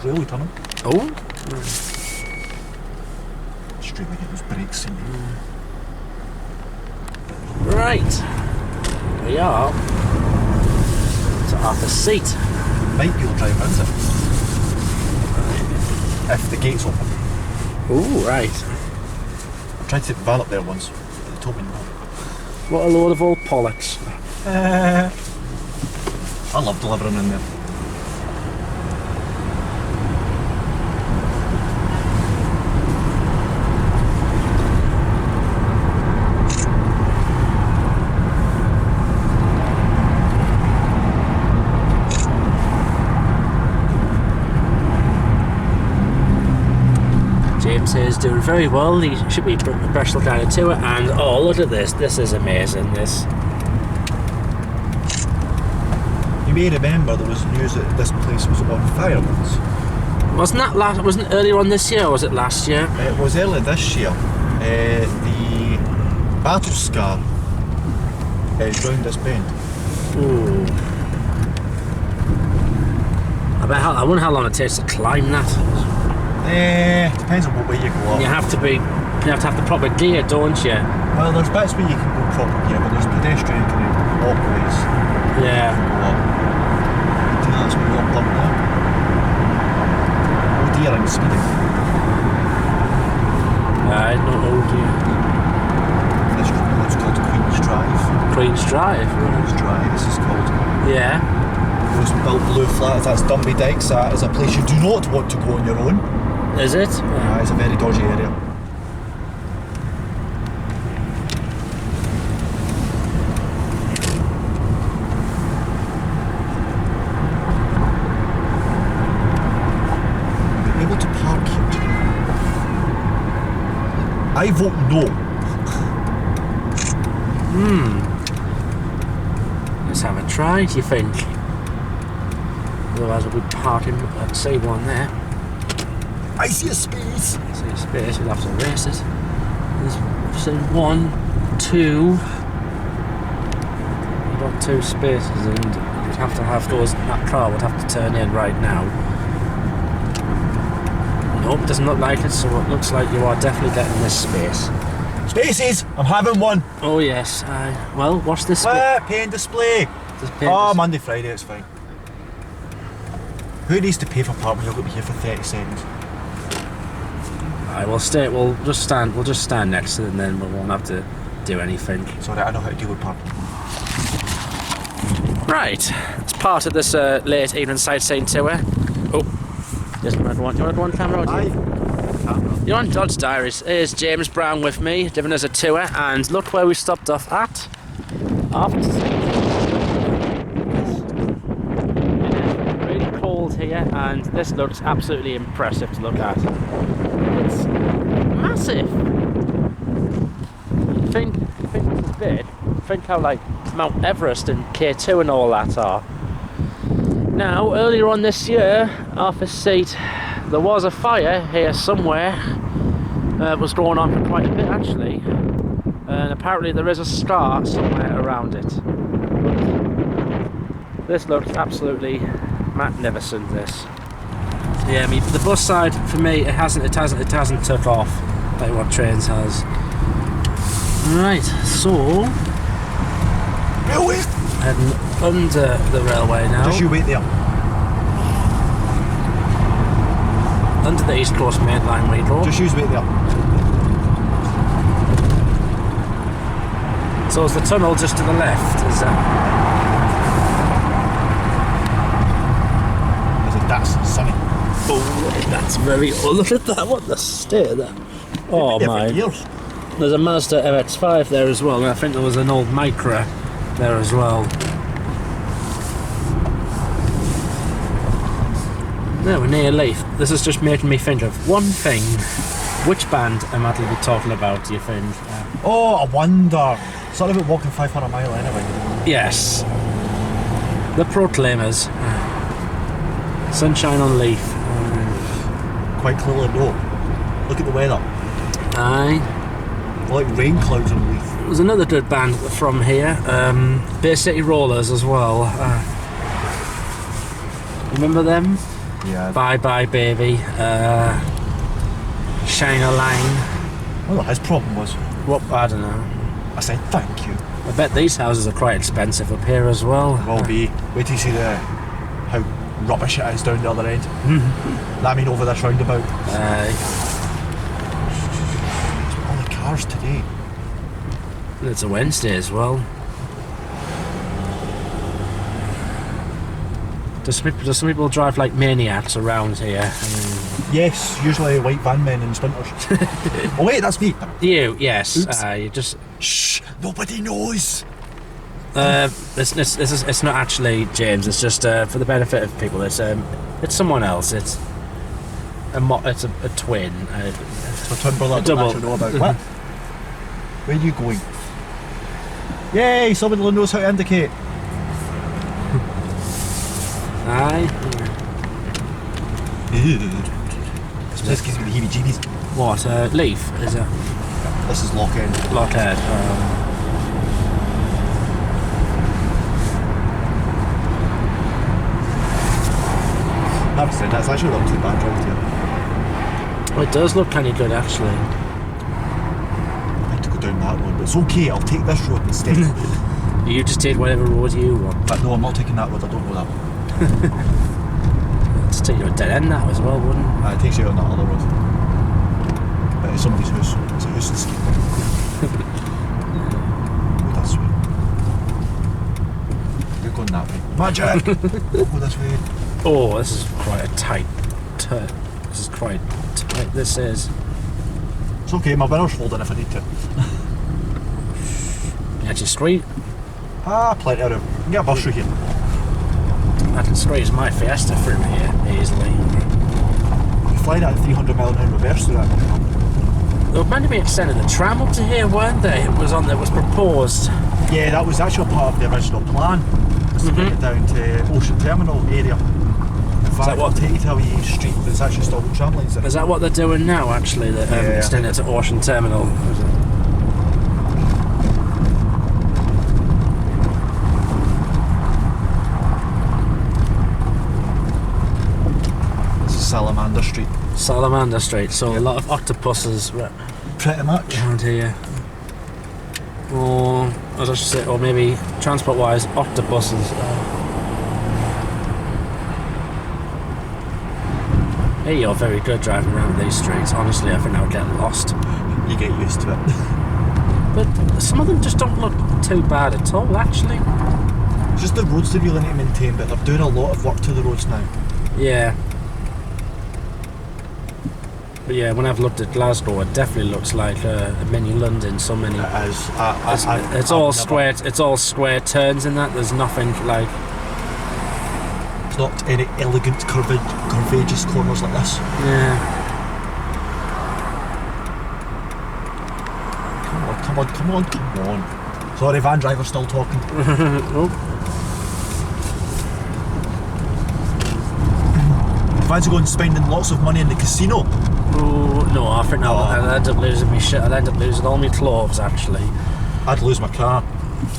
railway tunnel. Oh. Straight get those brakes in. Right. We are to Arthur Seat. Might be able to drive around it. If the gate's open. Ooh, right. I tried to take the van up there once, but they told me no. What a load of old bollocks. I love delivering in there. James here is doing very well. He should be best looking at a tour, and oh, look at this. This is amazing. This. You may remember there was news that this place was on fire once. Wasn't it earlier on this year, or was it last year? It was early this year. The battle scar is round this bend. Ooh. I wonder how long it takes to climb that. Depends on what way you go up. You have to have the proper gear, don't you? Well, there's bits where you can go proper gear, but there's pedestrian kind of walkways. Yeah. Do you know that's where we got bumped there? Oh dear, I'm speeding. I don't know, dear. This road's called Queen's Drive. Queen's Drive? Queen's Drive, this is called. Yeah. Those built blue flats, that's Dunby Dykes. That is a place you do not want to go on your own. Is it? It's a very dodgy area. Be able to park here today? I vote no. Let's have a try, do you think? Otherwise we'll be parking at C1 there. I see a space. I see a space, we'll have to race it. There's C1, 2. You've got 2 spaces and you'd have to have those, that car would have to turn in right now. Nope, doesn't look like it, so it looks like you are definitely getting this space. Spaces! I'm having one. Oh yes, well, what's this space? Pay and display. Monday, Friday, it's fine. Who needs to pay for parking when you're going to be here for 30 seconds? We'll just stand next to it and then we won't have to do anything. Sorry, I know how to deal with parking. Right, it's part of this late evening sightseeing tour. Oh, just you want to go on camera? You're on Dodds Diaries. Here's James Brown with me, giving us a tour, and look where we stopped off at. Here, and this looks absolutely impressive to look at. It's massive. You think this is big? Think how like Mount Everest and K2 and all that are. Now, earlier on this year, off this seat, there was a fire here somewhere. It was going on for quite a bit actually, and apparently there is a scar somewhere around it. This looks absolutely magnificent. This, yeah. I mean, the bus side for me, it hasn't took off like what trains has. Right, so railway. Heading under the railway now. Just you wait there. Under the East Coast Main Line we go. Just you wait there. So is the tunnel just to the left? Is that? That's sunny. Oh, that's very. Oh, look at that! What the stair there! Oh my! There's a Mazda MX-5 there as well, and I think there was an old Micra there as well. No, we're near Leith. This is just making me think of one thing. Which band am I talking about? Do you think? Oh, I wonder. Something about walking 500 mile anyway. Yes. The Proclaimers. Sunshine on Leith. Quite clearly no. Look at the weather. Aye. Like rain clouds on Leith. There's another good band from here. Bay City Rollers as well. Remember them? Yeah. Bye Bye Baby. Shine a Line. Well, his problem was. What? I don't know. I said thank you. I bet these houses are quite expensive up here as well. Will be. Wait till you see how rubbish it is down the other end. That mean over this roundabout. All the cars today. It's a Wednesday as well. Do some people drive like maniacs around here? I mean, yes, usually white van men in splinters. Oh wait, that's me. You, yes. You just. Shh! Nobody knows. It's not actually James. It's just for the benefit of people. It's someone else. It's It's a twin. It's my twin brother. I don't double. actually know about. What? Where are you going? Yay! Somebody knows how to indicate. Aye. This gives me the heebie-jeebies. What? Leaf? Is it? This is Lock End. Lockhead. I've said that's actually not too bad right here. Well, it does look kind of good actually. I had to go down that road, but it's okay. I'll take this road instead. You just take whatever road you want. But no, I'm not taking that road. I don't know that one. It's taking you a dead end that as well, wouldn't it? It takes you on that other road. But it's somebody's house. It's a house and scheme. Go this way. You're going that way. Magic! Go this way. Oh, this is quite a tight turn. This is quite tight. This is. It's okay, my winner's folding if I need to. Atchison Street. Plenty of room. You can get a bus through here. Atchison Street is my Fiesta through here, easily. You fly that at 300 mile an hour reverse through that. They were meant to be extending the tram up to here, weren't they? It was proposed. Yeah, that was actually part of the original plan. Was to get it down to Ocean Terminal area. In fact, what? Take it to a street, but it's actually still got tram lines in it. Is that what they're doing now, actually? They're extending it to Ocean Terminal? Salamander Street. Salamander Street, so a lot of octopuses Pretty much. around here. Or, as I should say, or maybe transport-wise, octopuses. Hey, you're very good driving around these streets. Honestly, I think I would get lost. You get used to it. But some of them just don't look too bad at all, actually. It's just the roads they really need to maintain, but they're doing a lot of work to the roads now. Yeah. But yeah, when I've looked at Glasgow, it definitely looks like a mini London. So many. It is. It's all square. It's all square turns in that. There's nothing like. It's not any elegant curvaceous corners like this. Yeah. Come on. Sorry, van driver's still talking. Oh. Fancy going and spending lots of money in the casino? Oh, no, I think I'd end up losing my shit. I'd end up losing all my clothes, actually. I'd lose my car.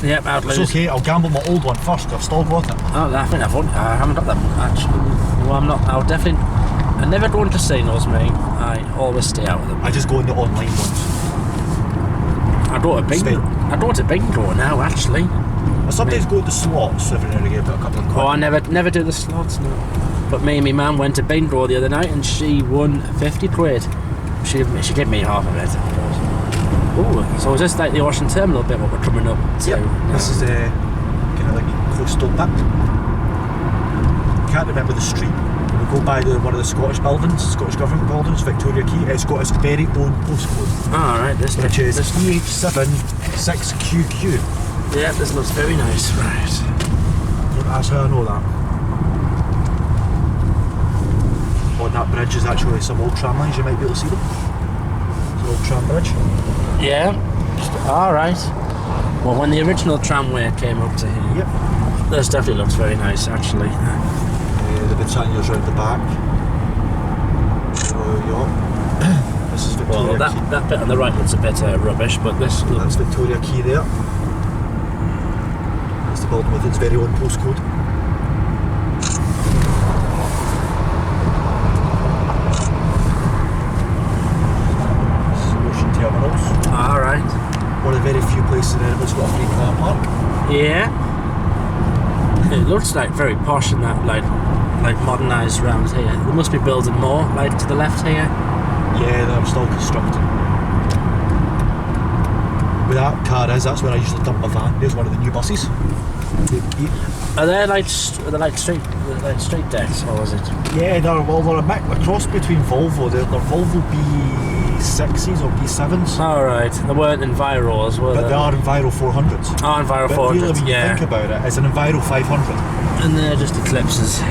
Yep, I'd lose. It's okay, I'll gamble my old one first, I've still got it. Oh, I think I haven't got that one, actually. No, I'm not. I never go into casinos, mate. I always stay out of them. I just go in the online ones. I go to bingo now, actually. I sometimes go to the slots every now and again, put a couple of quid. Oh, I never do the slots, no. But me and my mum went to bingo the other night and she won 50 quid. She gave me half of it. Oh, so is this like the Ocean Terminal bit what we're coming up to? Yep, this is kind of like the coastal bit. Can't remember the street. We go by one of the Scottish buildings, Scottish Government buildings, Victoria Quay. It's got its very own postcode. Alright, which is EH7 6QQ. Yeah, this looks very nice. Right. That's how I know that. On that bridge is actually some old tram lines, you might be able to see them. It's an old tram bridge. Yeah. Alright. Well, when the original tramway came up to here, yep. This definitely looks very nice, actually. The Britannia's round the back. This is Victoria Well, Quay. that bit on the right looks a bit rubbish, but this looks... That's Victoria Quay there. That's the building with its very own postcode. Terminals. Alright. One of the very few places in Edinburgh that's got a free car park. Yeah. It looks like very posh and that, like modernised round here. They must be building more, like to the left here. Yeah, they're still constructing. Where that car is, that's where I usually dump my van. There's one of the new buses. Are they like straight decks, or is it? Yeah, they're a cross between Volvo. They're Volvo B6s or B7s. Alright, they weren't Enviros, were they? But they are Enviro 400s. Oh, Enviro 400s, but really, when you think about it, it's an Enviro 500. And they're just Eclipses.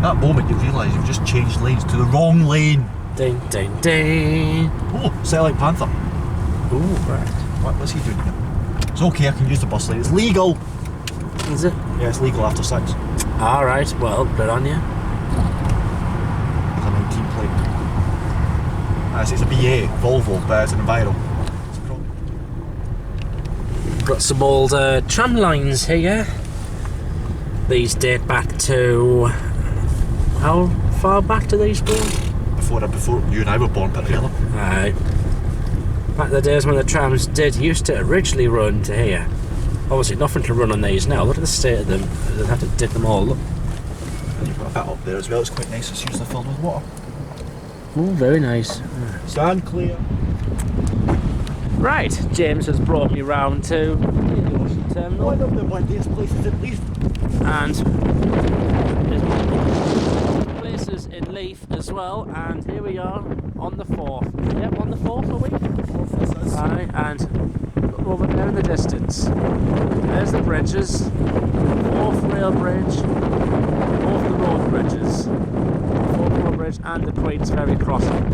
That moment you realise you've just changed lanes to the wrong lane. Ding, ding, ding. Oh, Satellite Panther. Ooh, right. What's he doing here? It's okay, I can use the bus lane. It's legal. Is it? Yeah, it's legal after 6. Alright, well, good on you. It's a 19 plate. It's a BA, Volvo, but it's an Enviro. Got some old tram lines here. These date back to... How far back do these go? Before you and I were born, put together. Right. Back in the days when the trams used to originally run to here. Obviously nothing to run on these now. Look at the state of them. They'd have to dig them all. Look. And you've got a bit up there as well. It's quite nice. It's usually filled with water. Oh, very nice. Stand clear. Right, James has brought me round to the Ocean Terminal. One of the windiest places at least. And there's places in Leith as well. And here we are on the 4th. Yep, on the 4th, are we? 4th, this is. Aye, and look over there in the distance. There's the bridges. 4th Rail Bridge. Both the road bridges. 4th Rail Bridge and the Queensferty crossing.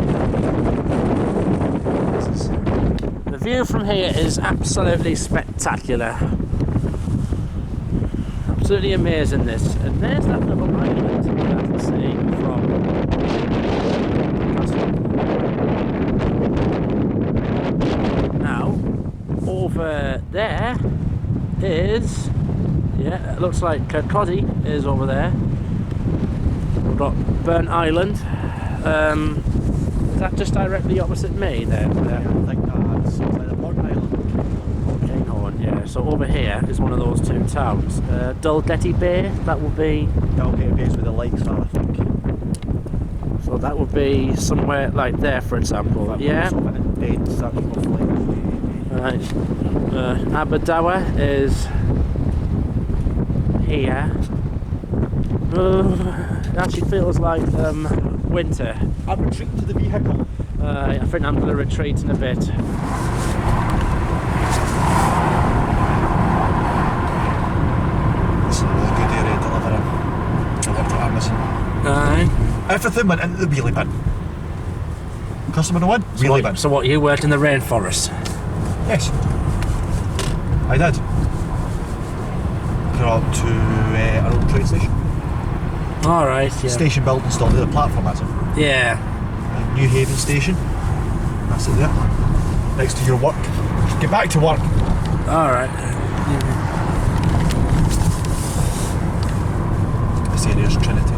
The view from here is absolutely spectacular. Absolutely amazing, this. And there's that little island you can see from now. Over there is, yeah, it looks like Kirkcaldy is over there. We've got Burnt Island. Is that just directly opposite me there? I think that's like the Burnt Island. Okay, Horn, yeah. So over here is one of those two towns. Dalgetty Bay, that would be... Dalgetty Bay's where the lights are, I think. So that would be somewhere like there, for example. That yeah. Right. Aberdour is here. It actually feels like winter. I'm retreating to the vehicle. I think I'm going to retreat in a bit. This is a really good area to live in. Deliver to Amazon. Aye. Everything went into the wheelie bin. Customer one, wheelie bin. So what, you worked in the rainforest? Yes. I did. Got up to an old train station. Alright, yeah. Station building still there, the platform has it. Yeah. New Haven station. That's it there. Next to your work. Get back to work. Alright. This area's Trinity.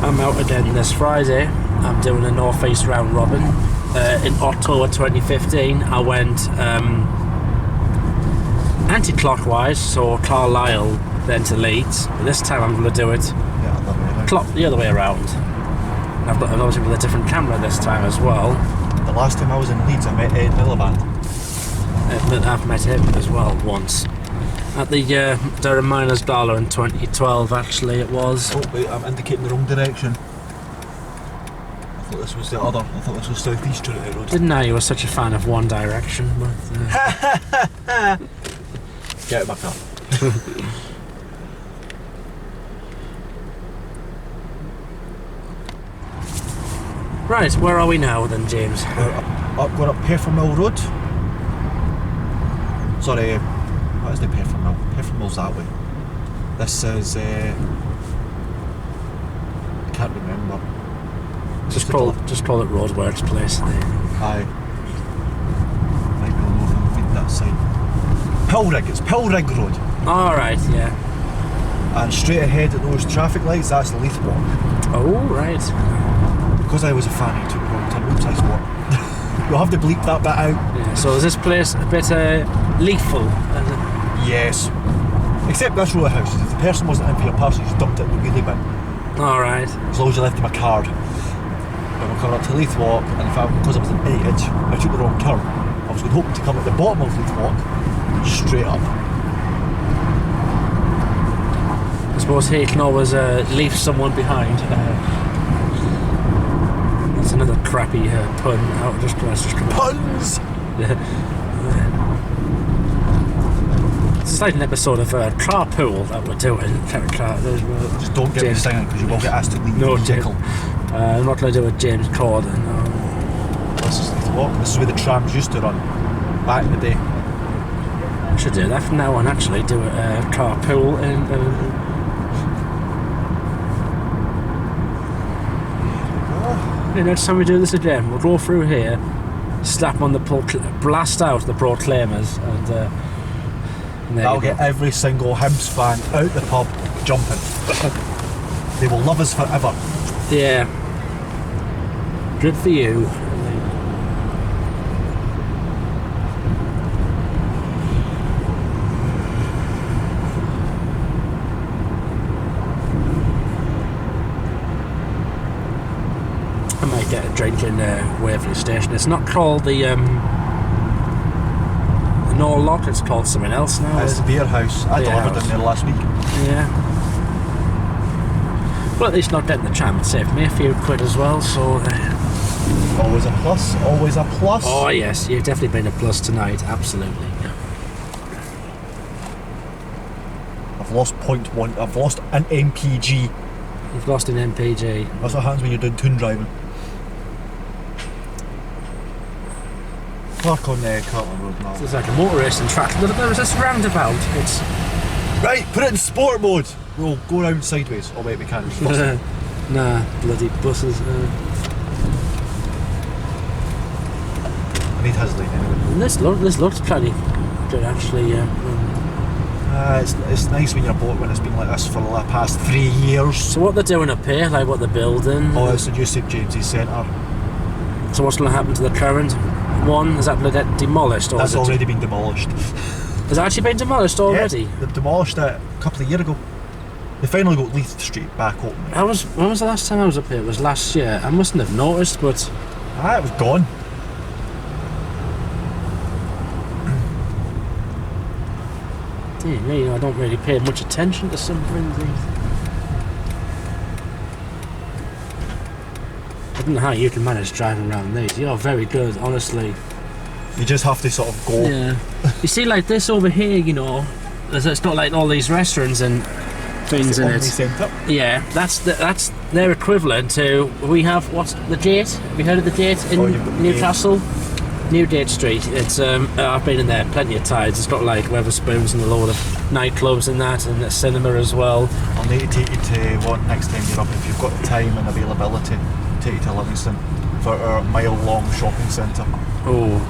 I'm out again this Friday. I'm doing a North East round robin. In October 2015 I went anti-clockwise, so Carlisle then to Leeds, but this time I'm going to do it the other way around. I've got obviously with a different camera this time as well. The last time I was in Leeds I met Ed Miliband. I've met him as well once at the Durham Miners Gala in 2012 actually it was. Oh wait, I'm indicating the wrong direction. I thought this was the other. I thought this was South East Trinity Road. Didn't know you were such a fan of One Direction, but... Get out of my car. Right, where are we now then, James? We're up Peffermill Road. Sorry, what is the Peffermill? Peffermill's that way. This is... I can't remember. Just call it Roadworks Place. Aye. Might be on that side. Pilrig, it's Pilrig Road. Alright, yeah. And straight ahead at those traffic lights, that's the Leith Walk. Oh, right. Because I was a fan, it took me a long time. Oops, I swore. You'll have to bleep that bit out. Yeah, so is this place a bit lethal? Yes. Except this row of houses. If the person wasn't in for your parcel, you just dumped it in the wheelie bin. Alright. As long as you left them a card. But we're coming up to Leith Walk, and because I was an edge, I took the wrong turn. I was hoping to come at the bottom of Leith Walk, straight up. I suppose he can always leave someone behind. That's another crappy pun. Puns! It's like an episode of Carpool that we're doing. Just don't get me singing because you will get asked to leave. No, the vehicle. I'm not going to do a James Corden. No. This is Leith Walk. This is where the trams used to run back in the day. I should do that from now on. Actually, do a carpool and. Next time we do this again, we'll go through here, slap on the blast out the Proclaimers, and that'll get every single Hibs fan out the pub jumping. They will love us forever. Yeah. Good for you. I might get a drink in Waverley Station. It's not called the Norlock, it's called something else now. It's the beer house. I delivered in there last week. Yeah. Well, at least not getting the tram. It saved me a few quid as well, so... Always a plus, always a plus. Oh yes, you've definitely been a plus tonight, absolutely. Yeah. I've lost 0.1, I've lost an MPG. You've lost an MPG. That's what happens when you're doing toon driving. Park on Kirkcaldy Road now. It's like a motor racing track. There's this roundabout. It's... Right, put it in sport mode. We'll go around sideways. Oh wait, we can't. Nah, bloody buses. I need his lane anyway. And this looks pretty good actually. It's nice when you're boat when it's been like this for the past 3 years. So what they're doing up here, like what they're building? Oh, it's the new St James's Centre. So what's going to happen to the current one? Is that going to get demolished? Or That's already been demolished. Has it actually been demolished already? Yeah, they've demolished it a couple of years ago. They finally got Leith Street back open. When was the last time I was up here? It was last year. I mustn't have noticed, but... it was gone. Dear me, I don't really pay much attention to some things. I don't know how you can manage driving around these. You're very good, honestly. You just have to sort of go. Yeah. You see, like this over here, you know, it's got like all these restaurants and things in it. Centre. Yeah, that's their equivalent to. We have what's the Date? Have you heard of the Date in Newcastle? Newgate Street. It's I've been in there plenty of times. It's got like Weatherspoons and a load of nightclubs and that, and a cinema as well. I'll need to take you to one next time you're up if you've got the time and availability. Take you to Livingston for our mile-long shopping centre. Oh,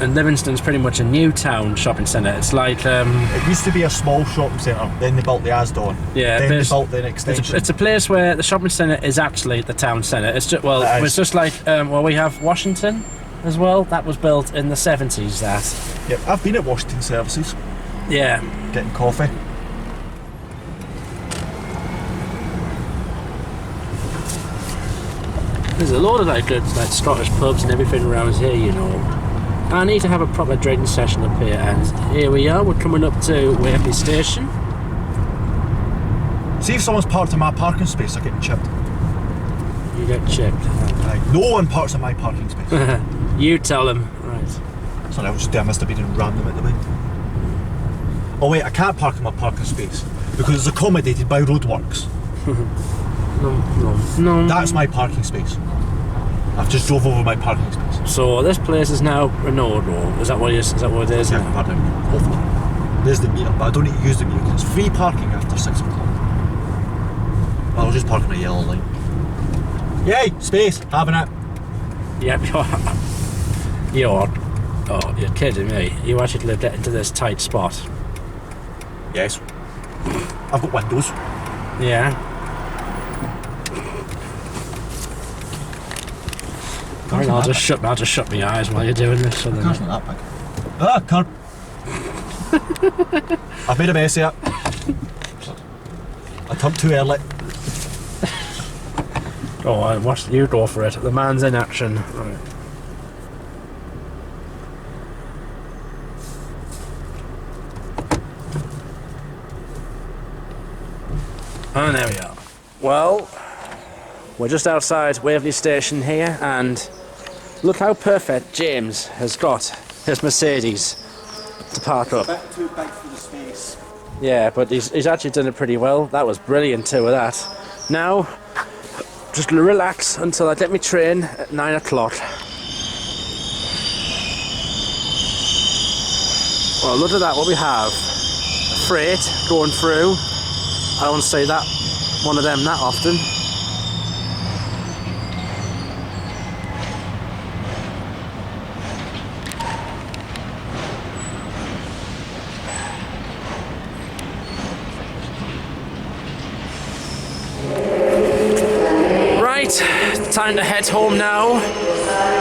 and Livingston's pretty much a new town shopping centre. It's like it used to be a small shopping centre. Then they built the Asda. Yeah, then they built the extension. It's a place where the shopping centre is actually the town centre. It's just it's just like we have Washington as well. That was built in the 70s. That. Yep, I've been at Washington Services. Yeah. Getting coffee. There's a lot of like good like Scottish pubs and everything around here, you know. I need to have a proper drinking session up here, and here we are. We're coming up to Waverley Station. See if someone's parked in my parking space, they're getting chipped. You get chipped. No one parks in my parking space. You tell them. Right. Sorry, I must have been in random at the way. Oh wait, I can't park in my parking space because it's accommodated by roadworks. No. That's my parking space. I've just drove over my parking space. So this place is now Renault Road. Is that what it is? Is that what it is? Yeah, pardon. Hopefully. There's the meter, but I don't need to use the meter because it's free parking after 6 o'clock. I'll just park on a yellow line. Yay! Space! Having it! Yep, you're kidding me. You actually lived into this tight spot. Yes. I've got windows. Yeah. I'll just shut my eyes while you're doing this. So Car's not that big. Car. I've made a mess of it. I turned too early. Oh, you go for it. The man's in action. Right. And there we are. Well, we're just outside Waverley Station here, and look how perfect James has got his Mercedes to park up. A bit too big for the space. Yeah, but he's actually done it pretty well. That was brilliant too with that. Now, just relax until I get my train at 9 o'clock. Well, look at that, what we have. A freight going through. I don't see that one of them that often. Time to head home now.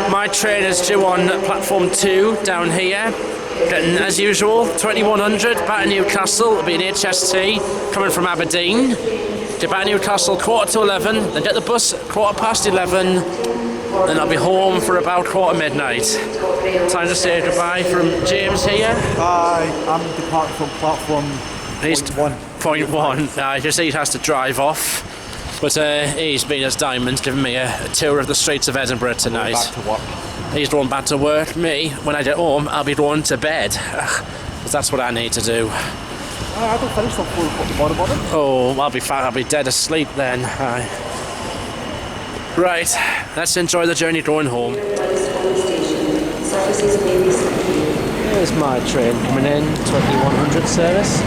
My train is due on platform 2 down here. Getting, as usual, 2100 back to Newcastle. It'll be an HST coming from Aberdeen. Get back to Newcastle 11:15, then get the bus 11:15, then I'll be home for about midnight. Time to say goodbye from James here. Hi, I'm departing from platform point one. I just he has to drive off. But he's been as diamond, giving me a tour of the streets of Edinburgh tonight. Back to work. He's going back to work. Me, when I get home, I'll be going to bed. Because that's what I need to do. I don't finish till 4 o'clock tomorrow morning. Oh, I'll be dead asleep then. Right, let's enjoy the journey going home. Here's my train coming in, 2100 service.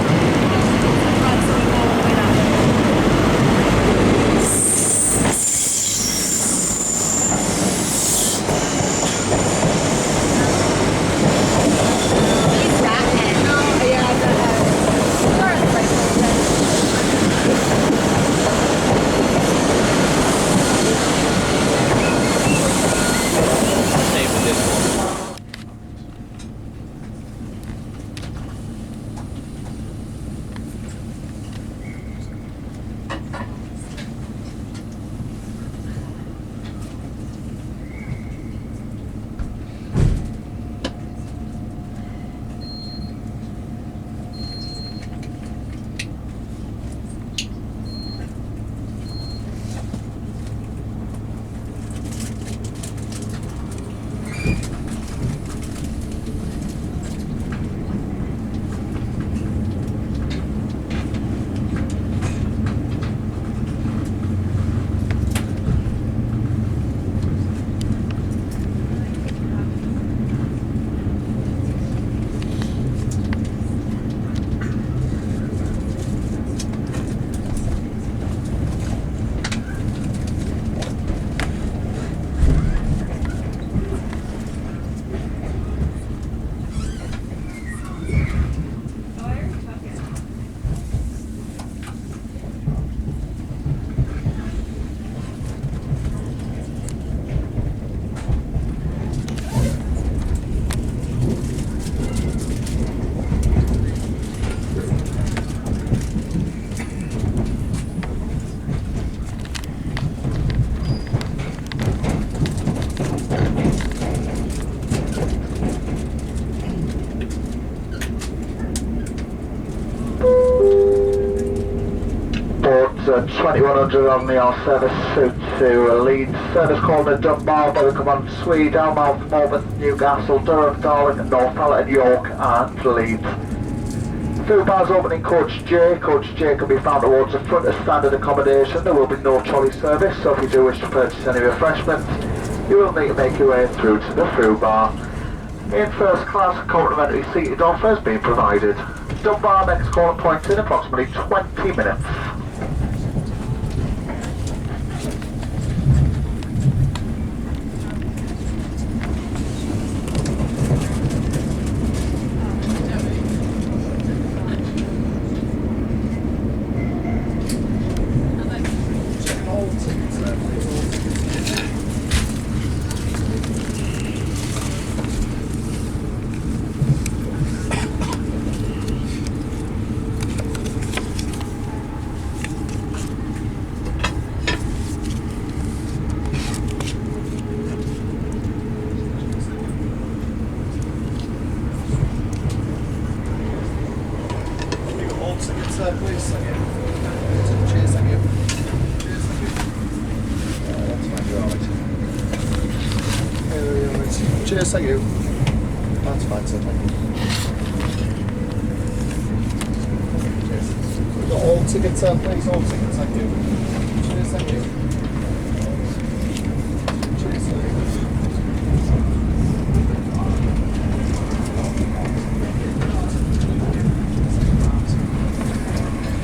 Board 2100 on the R service to Leeds. Service called at Dunbar, Berwick-upon-Tweed, Dalmouth, Morpeth, Newcastle, Durham, Darling, Northallerton, York and Leeds. 2 bars opening coach J. Coach J can be found towards the front of standard accommodation. There will be no trolley service, so if you do wish to purchase any refreshments, you will need to make your way through to the through bar. In first class, complimentary seated offers being provided. Dunbar next corner point in approximately 20 minutes. Cheers, thank you. That's fine, sir. Thank you. We've got all tickets, please. All tickets, thank you. Cheers, thank you. Cheers,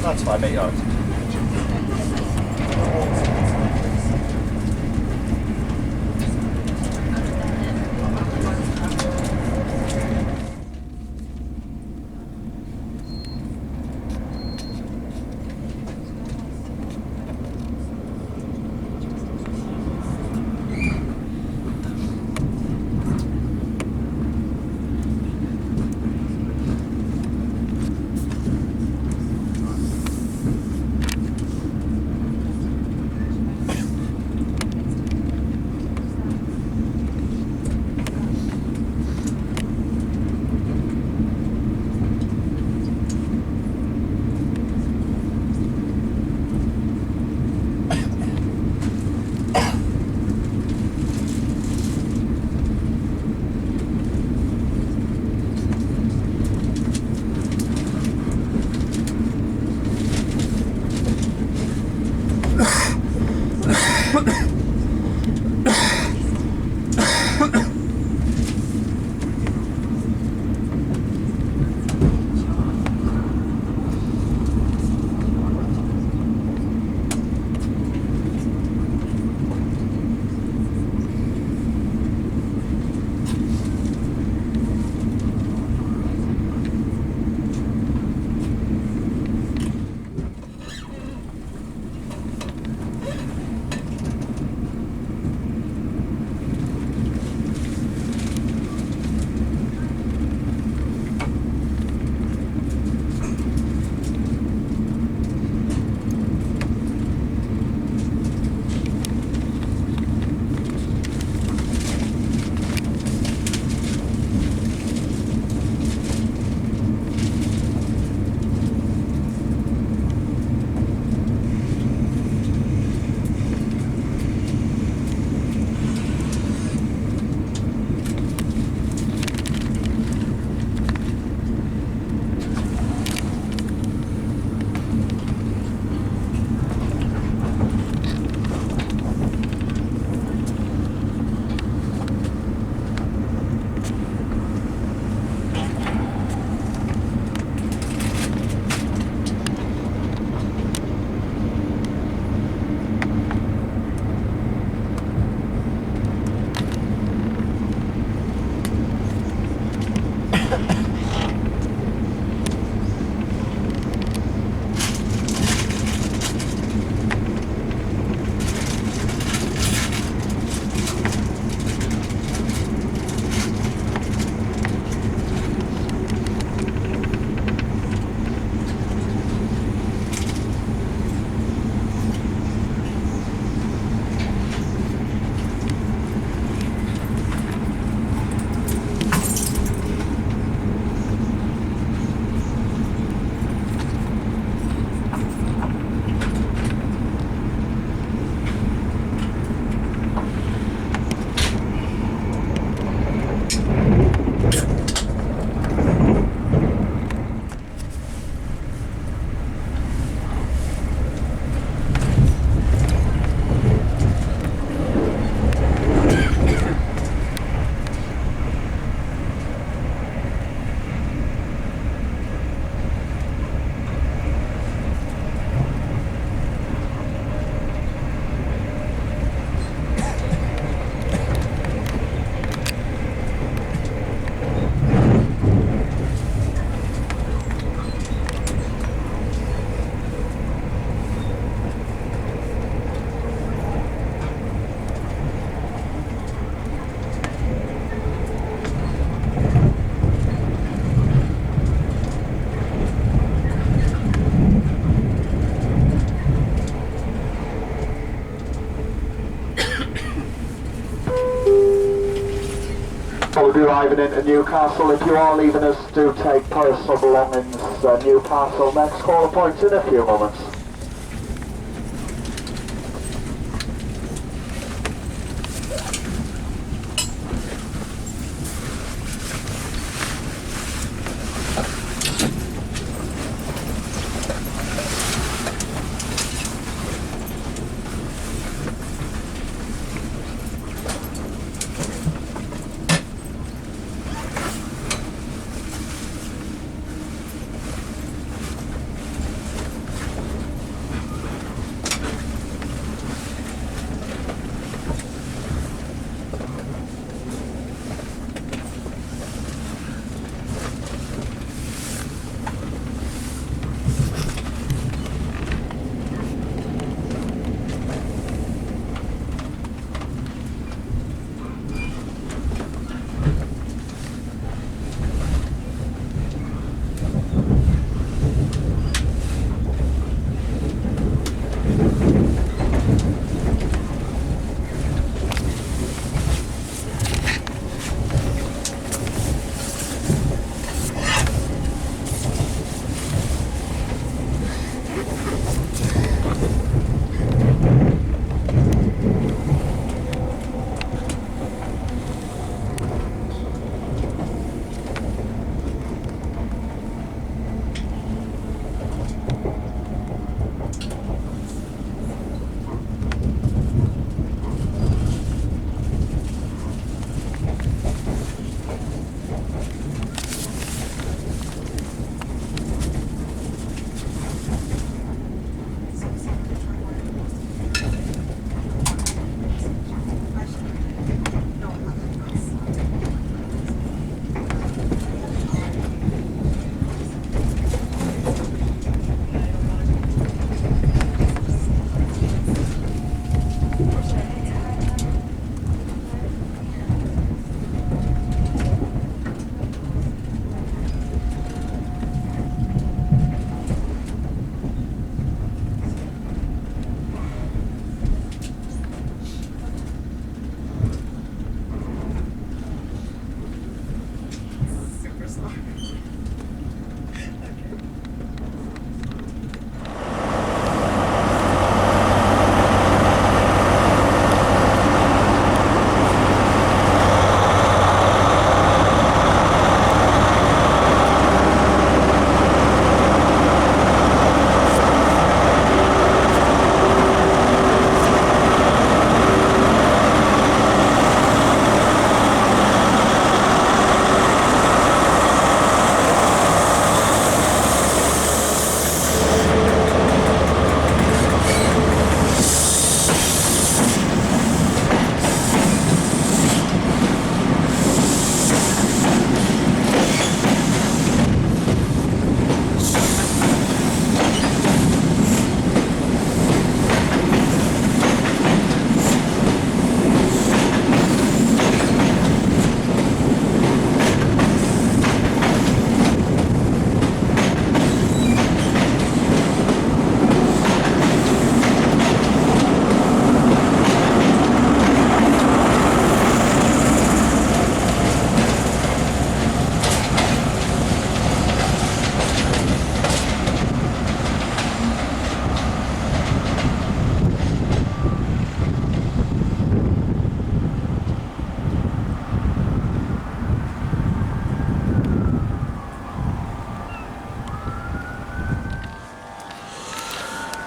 That's fine, mate. Right. We'll be arriving into Newcastle. If you are leaving us, do take personal belongings. Newcastle, next call point in a few moments.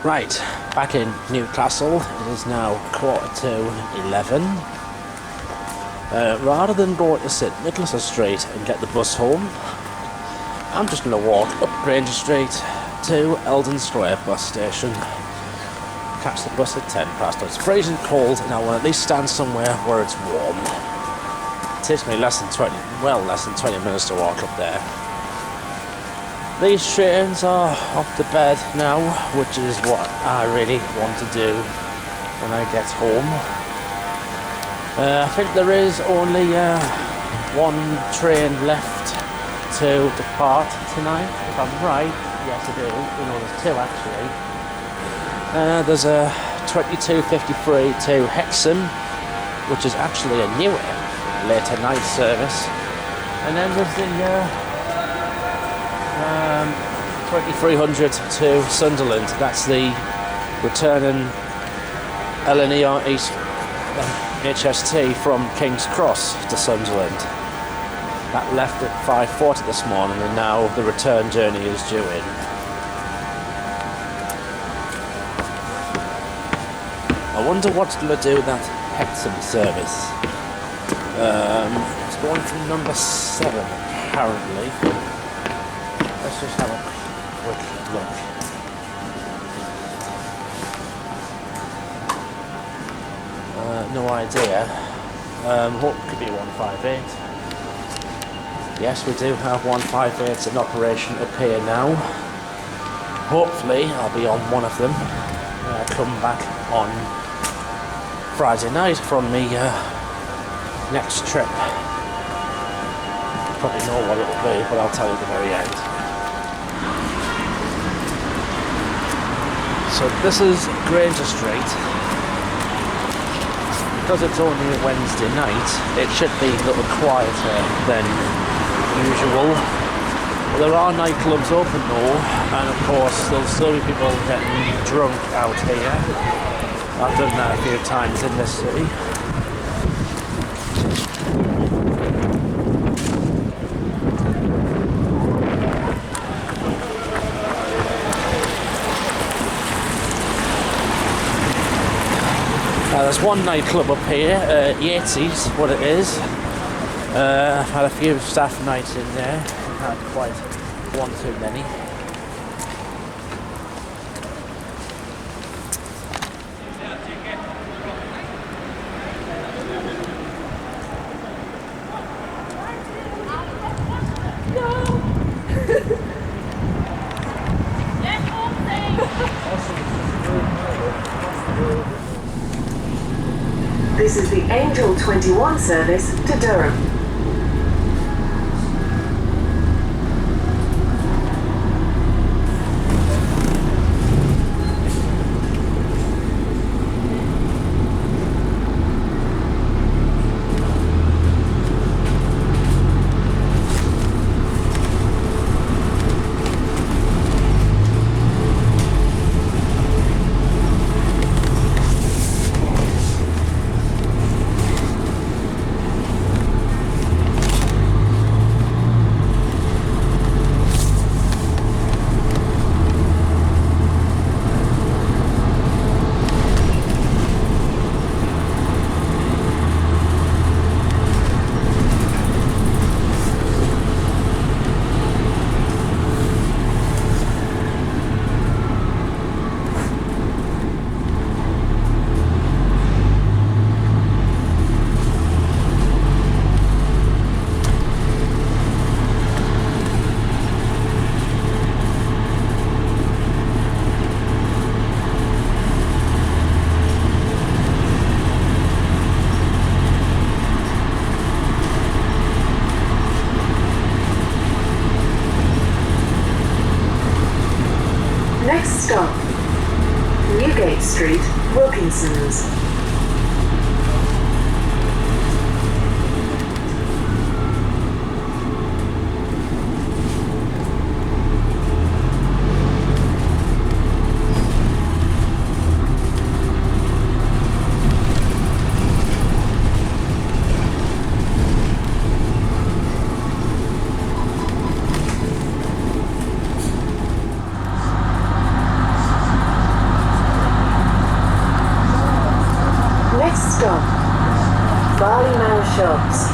Right, back in Newcastle. It is now 11:15. Rather than go to St Nicholas Street and get the bus home, I'm just going to walk up Granger Street to Eldon Square bus station. Catch the bus at 10 past. It's freezing cold and I will at least stand somewhere where it's warm. It takes me less than 20 minutes to walk up there. These trains are up to bed now, which is what I really want to do when I get home. I think there is only one train left to depart tonight, if I'm right. Yes, I do. There's two actually. There's a 22:53 to Hexham, which is actually a newer later night service. And then there's the 2300 to Sunderland. That's the returning LNER East HST from King's Cross to Sunderland. That left at 5:40 this morning and now the return journey is due in. I wonder what's going to do with that Hexham service. It's going from number 7 apparently. Let's just have a quick look. No idea. What could be 158? Yes, we do have 158s in operation up here now. Hopefully, I'll be on one of them when I come back on Friday night from the next trip. Probably know what it'll be, but I'll tell you at the very end. So this is Granger Street. Because it's only a Wednesday night, it should be a little quieter than usual. There are nightclubs open though, and of course there'll still be people getting drunk out here. I've done that a few times in this city. There's one nightclub up here, Yates's, what it is. I've had a few staff nights in there, I've had quite one too many. This is the Angel 21 service to Durham. Stop. Newgate Street, Wilkinson's. Next stop, Barleymow Shops.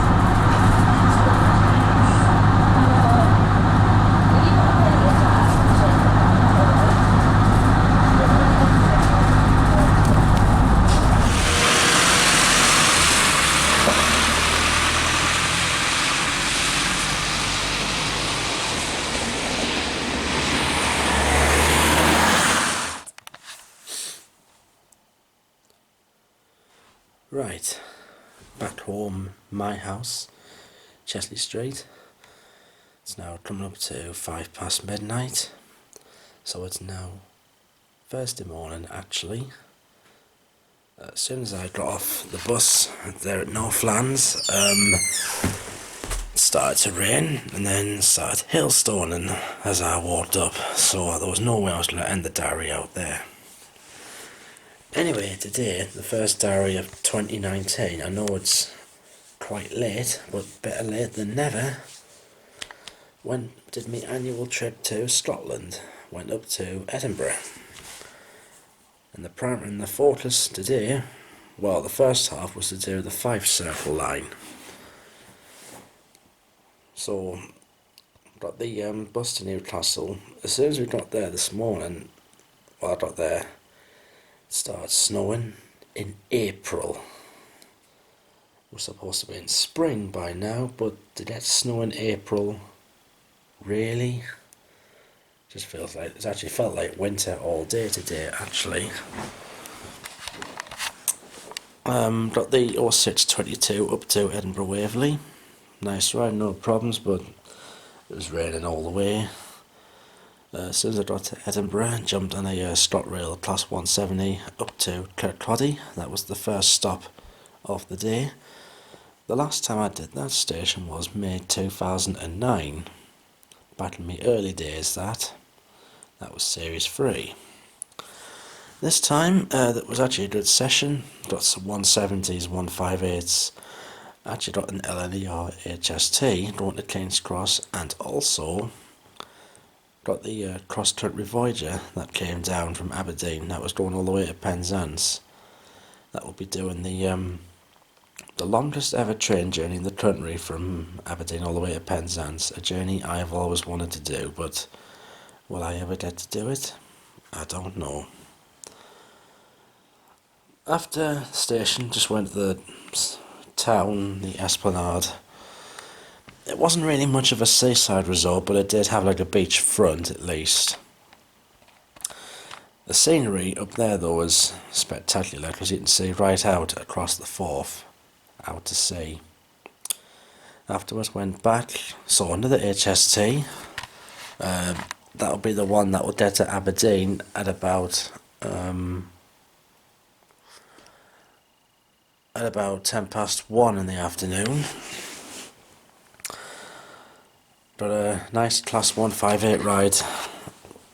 Right, back home, my house, Chesley Street. It's now coming up to 5 past midnight, so it's now Thursday morning actually. As soon as I got off the bus there at Northlands, it started to rain and then started hailstoning as I walked up, so there was no way I was going to end the diary out there. Anyway, today, the first diary of 2019. I know it's quite late, but better late than never. Did my annual trip to Scotland. Went up to Edinburgh. And the primary and the focus today, well, the first half was to do the Fife Circle line. So, got the bus to Newcastle. As soon as we got there this morning, well, I got there, started snowing in April. We're supposed to be in spring by now, but to get snow in April, really? Just feels like, it's actually felt like winter all day today actually. Got the 0622 up to Edinburgh Waverley. Nice ride, no problems, but it was raining all the way. As soon as I got to Edinburgh, jumped on a ScotRail Class 170 up to Kirkcaldy. That was the first stop of the day. The last time I did that station was May 2009. Back in my early days that was Series 3. This time, that was actually a good session. Got some 170s, 158s. Actually got an LNER HST going to King's Cross, and also got the cross-country Voyager that came down from Aberdeen. That was going all the way to Penzance. That will be doing the longest ever train journey in the country from Aberdeen all the way to Penzance. A journey I've always wanted to do, but will I ever get to do it? I don't know. After the station, just went to the town, the Esplanade. It wasn't really much of a seaside resort, but it did have like a beach front at least. The scenery up there though was spectacular, because you can see right out across the Forth, out to sea. Afterwards went back, saw another HST. That'll be the one that will get to Aberdeen at about 1:10 in the afternoon. Got a nice Class 158 ride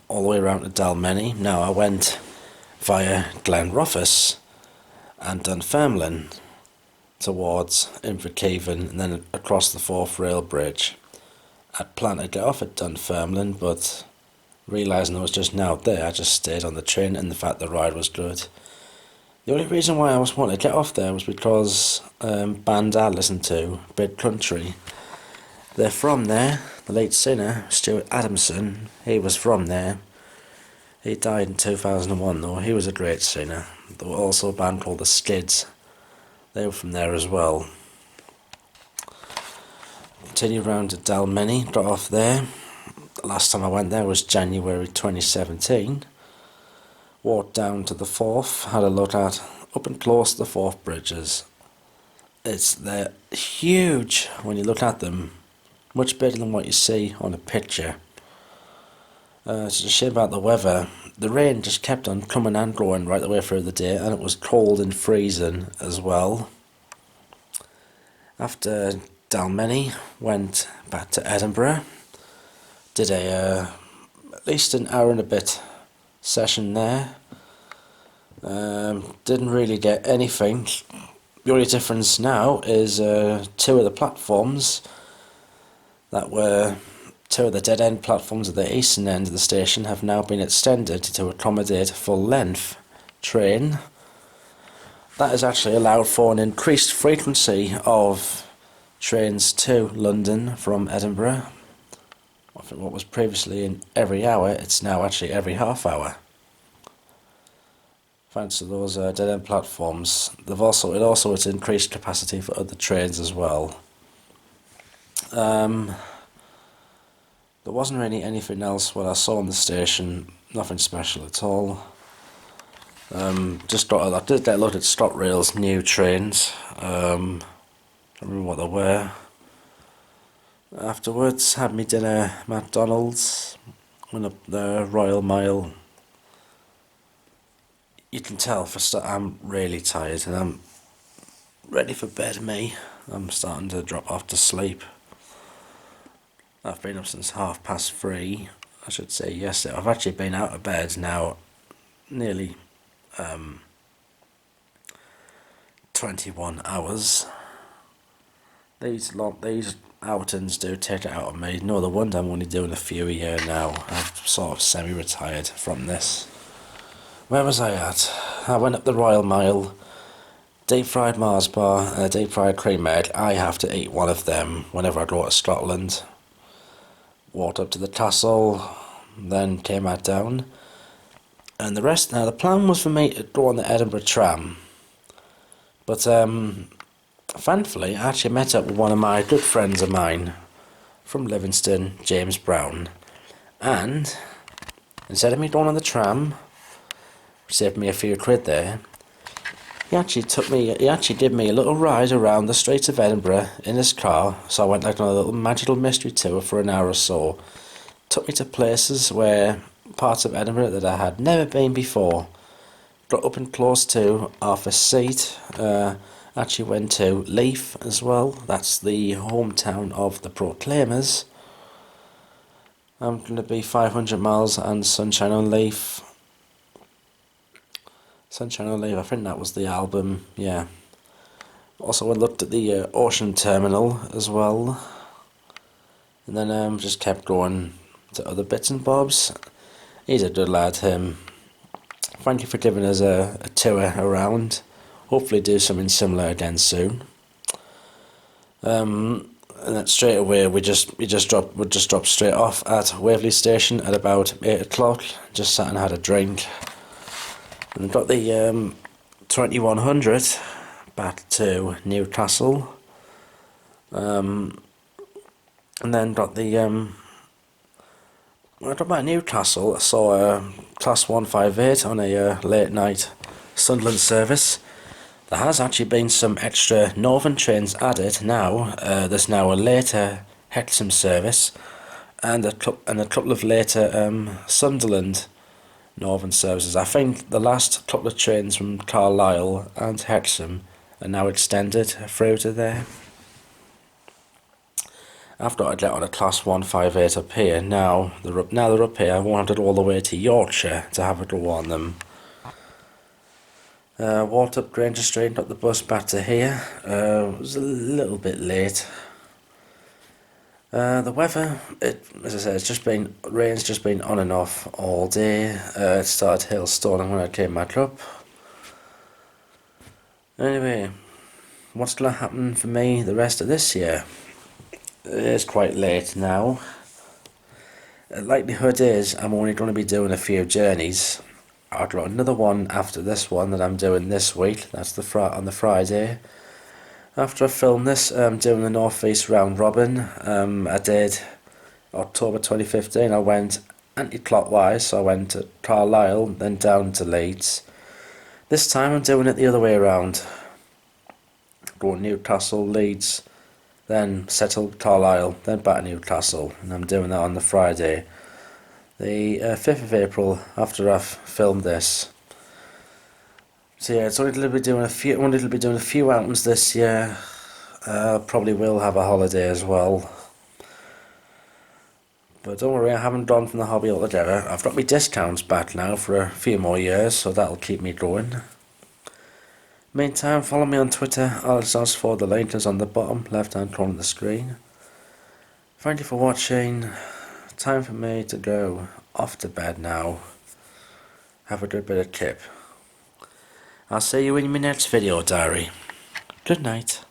all the way around to Dalmeny. Now I went via Glenrothes and Dunfermline towards Inverkeven and then across the Forth rail bridge. I'd planned to get off at Dunfermline, but realising I was just now there, I just stayed on the train, and the fact the ride was good. The only reason why I was wanting to get off there was because band I listened to, Big Country, they're from there. The lead singer, Stuart Adamson, he was from there. He died in 2001 though. He was a great singer. There were also a band called the Skids. They were from there as well. Continued round to Dalmeny, got off there. The last time I went there was January 2017. Walked down to the Forth, had a look at up and close the Forth bridges. They're huge when you look at them. Much bigger than what you see on a picture. It's a shame about the weather. The rain just kept on coming and going right the way through the day, and it was cold and freezing as well. After Dalmeny, went back to Edinburgh. Did at least an hour and a bit session there. Didn't really get anything. The only difference now is two of the platforms that were two of the dead end platforms at the eastern end of the station have now been extended to accommodate full length train. that has actually allowed for an increased frequency of trains to London from Edinburgh. I think what was previously in every hour, it's now actually every half hour. Thanks to those dead end platforms. It also has increased capacity for other trains as well. There wasn't really anything else what I saw on the station, nothing special at all. I did get a look at ScotRail's new trains. I don't remember what they were. Afterwards, had me dinner at McDonald's, went up the Royal Mile. You can tell I'm really tired and I'm ready for bed, me. I'm starting to drop off to sleep. I've been up since 3:30, I should say yesterday. I've actually been out of bed now nearly 21 hours. These outings do take it out of me. No wonder I'm only doing a few a year now. I've sort of semi-retired from this. Where was I at? I went up the Royal Mile, deep fried Mars bar and a deep fried cream egg. I have to eat one of them whenever I go to Scotland. Walked up to the castle, then came back down. And the rest, now the plan was for me to go on the Edinburgh tram. But thankfully I actually met up with one of my good friends of mine from Livingston, James Brown. And instead of me going on the tram, which saved me a few quid there, he actually did me a little ride around the streets of Edinburgh in his car. So I went like on a little magical mystery tour for an hour or so. Took me to places where parts of Edinburgh that I had never been before. Got up and close to Arthur's Seat. Actually went to Leith as well. That's the hometown of the Proclaimers. I'm going to be 500 miles and Sunshine on Leith. Sunshine on Leith, I think that was the album, yeah. Also I looked at the Ocean Terminal as well. And then just kept going to other bits and bobs. He's a good lad, him. Thank you for giving us a tour around. Hopefully do something similar again soon. And then straight away we just dropped straight off at Waverley Station at about 8 o'clock. Just sat and had a drink. And got the 2100 back to Newcastle. And then got the when I got back to Newcastle, I saw a Class 158 on a late night Sunderland service. There has actually been some extra northern trains added now. There's now a later Hexham service and a couple of later Sunderland northern services. I think the last couple of trains from Carlisle and Hexham are now extended through to there. After I get on a Class 158 up here, now they're up here. I won't have to go all the way to Yorkshire to have a go on them. Walked up Granger Street, got the bus back to here. It was a little bit late. The weather, as I said, rain's just been on and off all day. It started hailstorming when I came back up. Anyway, what's going to happen for me the rest of this year? It is quite late now. The likelihood is I'm only going to be doing a few journeys. I've got another one after this one that I'm doing this week. That's on the Friday. After I film this, I'm doing the North East Round Robin. I did October 2015. I went anti-clockwise, so I went to Carlisle, then down to Leeds. This time I'm doing it the other way around. Going Newcastle, Leeds, then settle Carlisle, then back to Newcastle, and I'm doing that on the Friday, the 5th of April, after I've filmed this. So yeah, it's only to be doing a few outings this year. Probably will have a holiday as well. But don't worry, I haven't gone from the hobby altogether. I've got my discounts back now for a few more years, so that'll keep me going. Meantime, follow me on Twitter, Alex_, the link is on the bottom left hand corner of the screen. Thank you for watching. Time for me to go off to bed now. Have a good bit of kip. I'll see you in my next video diary. Good night.